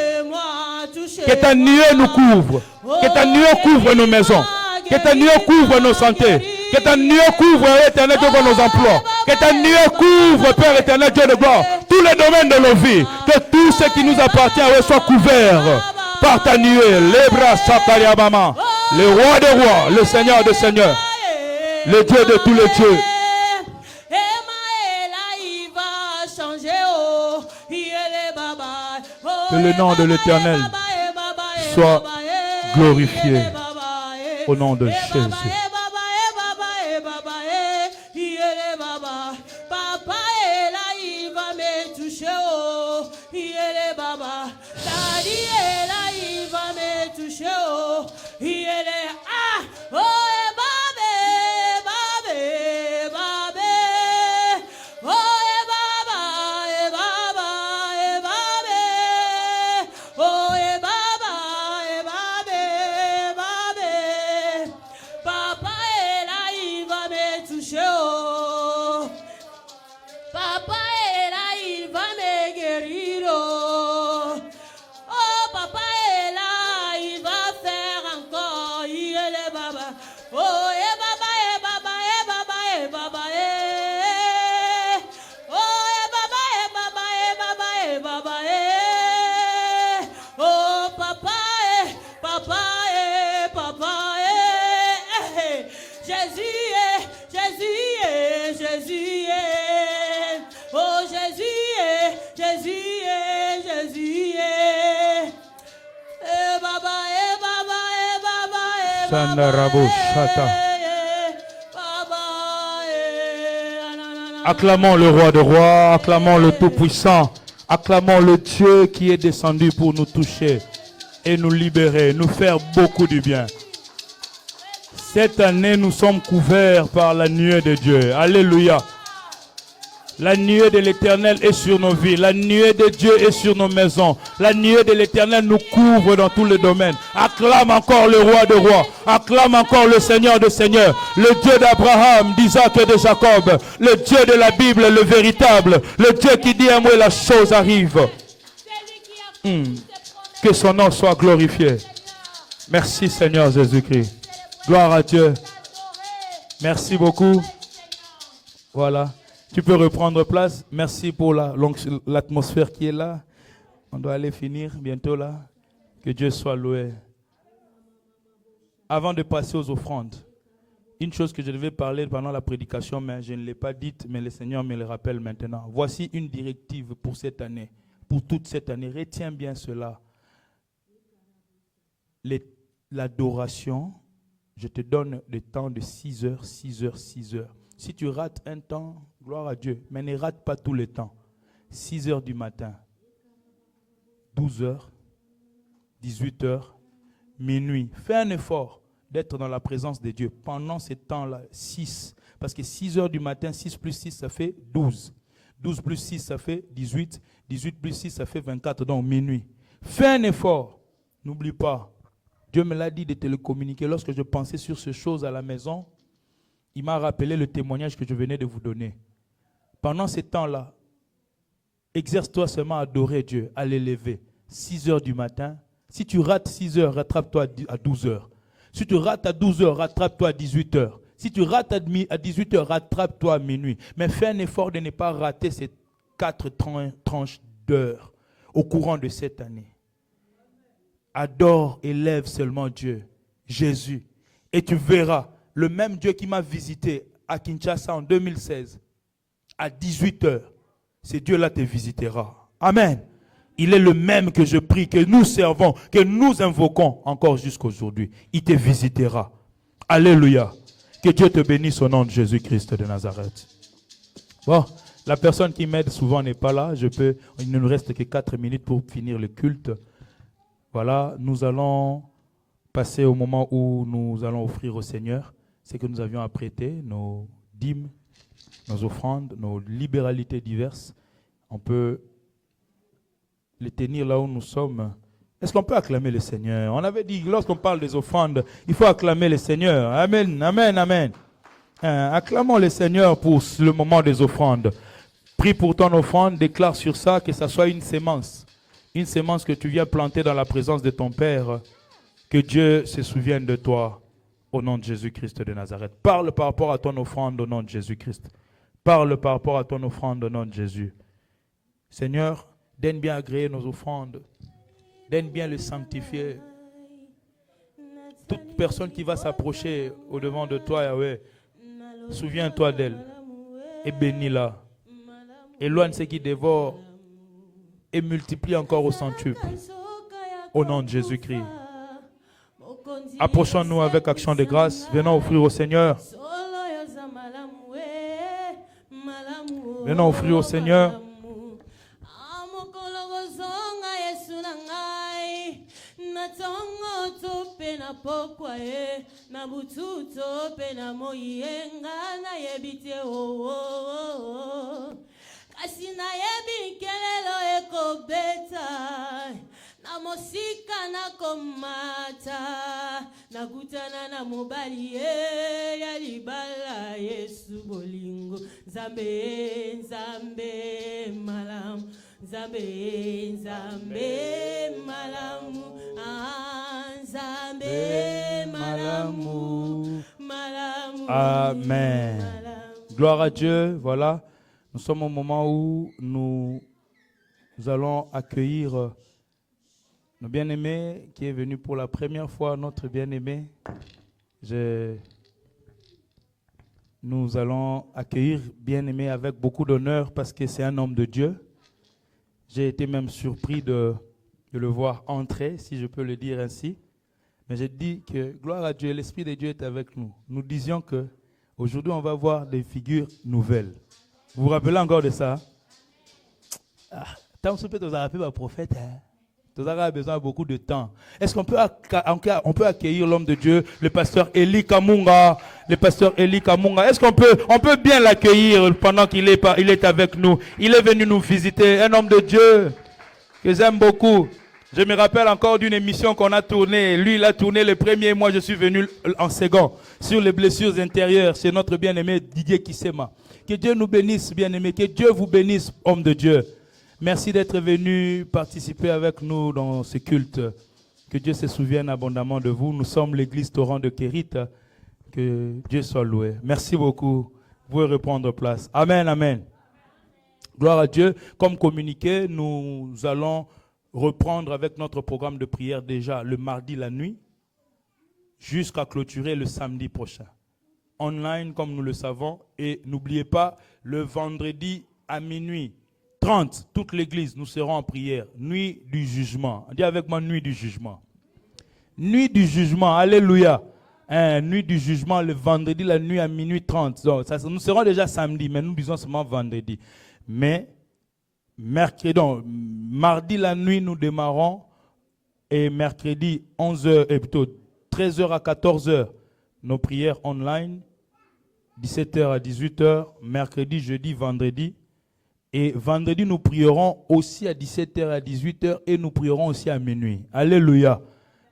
Que ta nuée nous couvre, que ta nuée couvre nos maisons, que ta nuée couvre nos santé. Que ta nuée couvre, éternel Dieu, nos emplois. Que ta nuée couvre, Père éternel Dieu de gloire, tous les domaines de nos vies. Que tout ce qui nous appartient soit couvert par ta nuée. Les bras Sakariabama, le roi des rois, le Seigneur des seigneurs, le Dieu de tous les dieux. Que le nom de l'Éternel soit glorifié au nom de Jésus. Jésus est Jésus. Eh Baba, eh Baba, eh Baba, eh Baba. Sandarabo Shata. Baba, Acclamons le roi des rois, acclamons le Tout-Puissant, acclamons le Dieu qui est descendu pour nous toucher et nous libérer, nous faire beaucoup de bien. Cette année, nous sommes couverts par la nuée de Dieu. Alléluia. La nuée de l'Éternel est sur nos vies. La nuée de Dieu est sur nos maisons. La nuée de l'Éternel nous couvre dans tous les domaines. Acclame encore le roi des rois. Acclame encore le Seigneur des seigneurs. Le Dieu d'Abraham, d'Isaac et de Jacob. Le Dieu de la Bible, le véritable. Le Dieu qui dit un mot et la chose arrive. Que son nom soit glorifié. Merci Seigneur Jésus-Christ. Gloire à Dieu. Merci beaucoup. Voilà. Tu peux reprendre place. Merci pour l'atmosphère qui est là. On doit aller finir bientôt là. Que Dieu soit loué. Avant de passer aux offrandes, une chose que je devais parler pendant la prédication, mais je ne l'ai pas dite, mais le Seigneur me le rappelle maintenant. Voici une directive pour cette année, pour toute cette année. Retiens bien cela. L'adoration, je te donne le temps de 6 heures, 6 heures, 6 heures. Si tu rates un temps, gloire à Dieu, mais ne rate pas tout le temps. 6 heures du matin, 12 heures, 18 heures, minuit. Fais un effort d'être dans la présence de Dieu pendant ces temps-là, 6. Parce que 6 heures du matin, 6 plus 6, ça fait 12. 12 plus 6, ça fait 18. 18 plus 6, ça fait 24, donc minuit. Fais un effort. N'oublie pas. Dieu me l'a dit de te le communiquer. Lorsque je pensais sur ces choses à la maison, il m'a rappelé le témoignage que je venais de vous donner. Pendant ces temps-là, exerce-toi seulement à adorer Dieu, à l'élever. 6 heures du matin. Si tu rates 6 heures, rattrape-toi à 12 heures. Si tu rates à 12 heures, rattrape-toi à 18 heures. Si tu rates à 18 heures, rattrape-toi à minuit. Mais fais un effort de ne pas rater ces 4 tranches d'heures au courant de cette année. Adore, élève seulement Dieu, Jésus. Et tu verras, le même Dieu qui m'a visité à Kinshasa en 2016, à 18 heures, ce Dieu-là te visitera. Amen. Il est le même que je prie, que nous servons, que nous invoquons encore jusqu'aujourd'hui. Il te visitera. Alléluia. Que Dieu te bénisse au nom de Jésus-Christ de Nazareth. Bon, la personne qui m'aide souvent n'est pas là. Il ne nous reste que 4 minutes pour finir le culte. Voilà, nous allons passer au moment où nous allons offrir au Seigneur ce que nous avions apprêté, nos dîmes, nos offrandes, nos libéralités diverses. On peut les tenir là où nous sommes. Est-ce qu'on peut acclamer le Seigneur? On avait dit, lorsqu'on parle des offrandes, il faut acclamer le Seigneur. Amen, amen, amen. Acclamons le Seigneur pour le moment des offrandes. Prie pour ton offrande, déclare sur ça que ça soit une sémence. Une sémence que tu viens planter dans la présence de ton Père. Que Dieu se souvienne de toi au nom de Jésus-Christ de Nazareth. Parle par rapport à ton offrande au nom de Jésus-Christ. Parle par rapport à ton offrande au nom de Jésus. Seigneur, donne bien agréer nos offrandes. Donne bien le sanctifier. Toute personne qui va s'approcher au-devant de toi, Yahweh, souviens-toi d'elle et bénis-la. Éloigne ce qui dévore et multiplie encore au centuple. Au nom de Jésus-Christ. Approchons-nous avec action de grâce. Venons offrir au Seigneur. Venons offrir au Seigneur. Namosika na komata nakutana na mobali ya libala Yesu bolingo Nzambe Nzambe malamu Nzambe Nzambe malamu Nzambe malamu malamu. Amen. Gloire à Dieu. Voilà, nous sommes au moment où nous allons accueillir nos bien-aimés qui est venu pour la première fois, notre bien-aimé. Nous allons accueillir bien-aimé avec beaucoup d'honneur parce que c'est un homme de Dieu. J'ai été même surpris de le voir entrer, si je peux le dire ainsi. Mais j'ai dit que, gloire à Dieu, l'Esprit de Dieu est avec nous. Nous disions que aujourd'hui, on va voir des figures nouvelles. Vous vous rappelez encore de ça? Tant que tu as rappelé le prophète, tu as besoin de beaucoup de temps. Est-ce qu'on peut accueillir l'homme de Dieu, le pasteur Eli Kamunga, Est-ce qu'on peut bien l'accueillir pendant qu'il est avec nous? Il est venu nous visiter, un homme de Dieu que j'aime beaucoup. Je me rappelle encore d'une émission qu'on a tournée. Lui, il a tourné le premier, moi je suis venu en second, sur les blessures intérieures. C'est notre bien-aimé Didier Kissema. Que Dieu nous bénisse, bien-aimé. Que Dieu vous bénisse, homme de Dieu. Merci d'être venu participer avec nous dans ce culte. Que Dieu se souvienne abondamment de vous. Nous sommes l'église Torrent de Kérit. Que Dieu soit loué. Merci beaucoup. Vous pouvez reprendre place. Amen, amen. Gloire à Dieu. Comme communiqué, nous allons reprendre avec notre programme de prière déjà le mardi la nuit jusqu'à clôturer le samedi prochain. Online, comme nous le savons. Et n'oubliez pas, le vendredi à minuit 30, toute l'église, nous serons en prière. Nuit du jugement. Dis avec moi, nuit du jugement. Nuit du jugement. Alléluia. Nuit du jugement, le vendredi, la nuit à minuit 30. Donc, nous serons déjà samedi, mais nous disons seulement vendredi. Mais mercredi, donc, mardi la nuit, nous démarrons. Et mercredi, 11h, et plutôt 13h à 14h, nos prières online. 17h à 18h, mercredi, jeudi, vendredi. Et vendredi, nous prierons aussi à 17h à 18h et nous prierons aussi à minuit. Alléluia.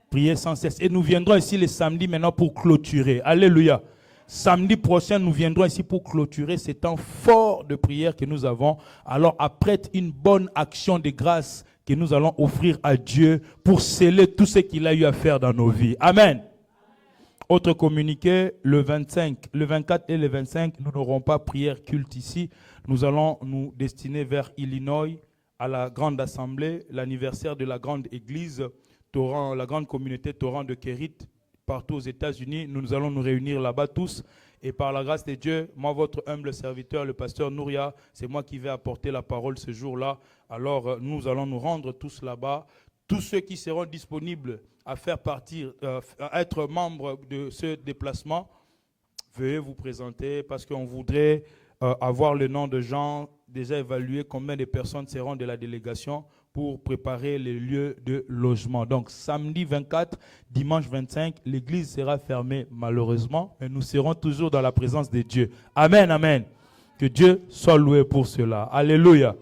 Priez sans cesse. Et nous viendrons ici le samedi maintenant pour clôturer. Alléluia. Samedi prochain, nous viendrons ici pour clôturer ce temps fort de prière que nous avons. Alors, après une bonne action de grâce que nous allons offrir à Dieu pour sceller tout ce qu'il a eu à faire dans nos vies. Amen. Autre communiqué, le 24 et le 25, nous n'aurons pas prière culte ici. Nous allons nous destiner vers Illinois, à la grande assemblée, l'anniversaire de la grande église, Torrent, la grande communauté Torrent de Kérit, partout aux États-Unis. Nous allons nous réunir là-bas tous. Et par la grâce de Dieu, moi, votre humble serviteur, le pasteur Nouria, c'est moi qui vais apporter la parole ce jour-là. Alors, nous allons nous rendre tous là-bas. Tous ceux qui seront disponibles à faire partir, à être membres de ce déplacement, veuillez vous présenter parce qu'on voudrait avoir le nom de gens, déjà évaluer combien de personnes seront de la délégation pour préparer les lieux de logement. Donc, samedi 24, dimanche 25, l'église sera fermée malheureusement, mais nous serons toujours dans la présence de Dieu. Amen, amen. Que Dieu soit loué pour cela. Alléluia.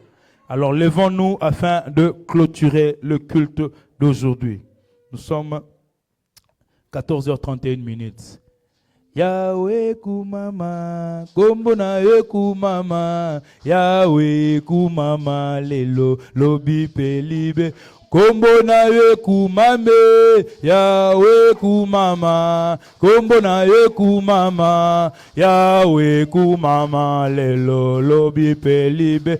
Alors, levons-nous afin de clôturer le culte d'aujourd'hui. Nous sommes 14h31 minutes. Yahweh kumama, kombo na ye kumama, Yahweh kumama, lelo lobi pelibe. Kombo na ye kumame, Yahweh kumama, kombo na ye kumama, Yahweh kumama, lelo lobi pelibe.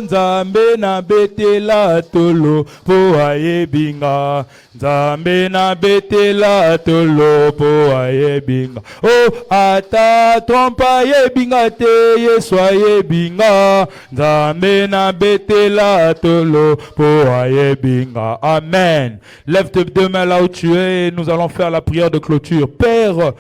Nzambe na betela tolo po ayebinga, Nzambe na betela tolo po ayebinga. Ata trompa yebinga te, Yesu ayebinga, Nzambe na betela tolo po ayebinga. Amen. Lève tes deux mains là où tu es et nous allons faire la prière de clôture. Père,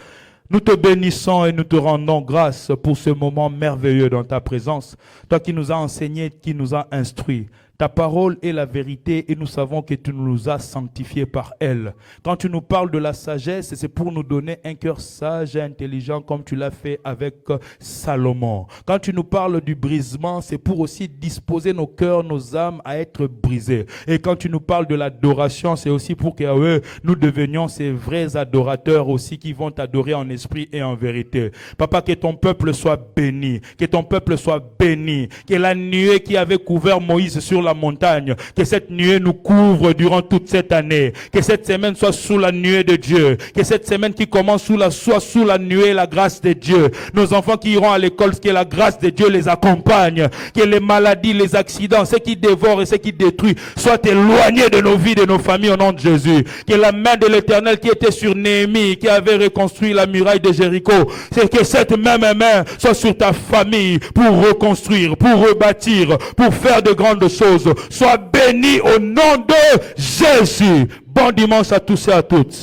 nous te bénissons et nous te rendons grâce pour ce moment merveilleux dans ta présence. Toi qui nous as enseigné, qui nous as instruits. Ta parole est la vérité et nous savons que tu nous as sanctifiés par elle. Quand tu nous parles de la sagesse, c'est pour nous donner un cœur sage et intelligent comme tu l'as fait avec Salomon. Quand tu nous parles du brisement, c'est pour aussi disposer nos cœurs, nos âmes à être brisés. Et quand tu nous parles de l'adoration, c'est aussi pour que nous devenions ces vrais adorateurs aussi qui vont t'adorer en esprit et en vérité. Papa, que ton peuple soit béni, que ton peuple soit béni, que la nuée qui avait couvert Moïse sur la montagne, que cette nuée nous couvre durant toute cette année, que cette semaine soit sous la nuée de Dieu, que cette semaine qui commence soit sous la nuée, la grâce de Dieu. Nos enfants qui iront à l'école, que la grâce de Dieu les accompagne, que les maladies, les accidents, ceux qui dévorent et ceux qui détruisent soient éloignés de nos vies, de nos familles au nom de Jésus. Que la main de l'Éternel qui était sur Néhémie, qui avait reconstruit la muraille de Jéricho, c'est que cette même main soit sur ta famille pour reconstruire, pour rebâtir, pour faire de grandes choses. choses. Sois béni au nom de Jésus. Bon dimanche à tous et à toutes.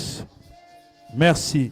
Merci.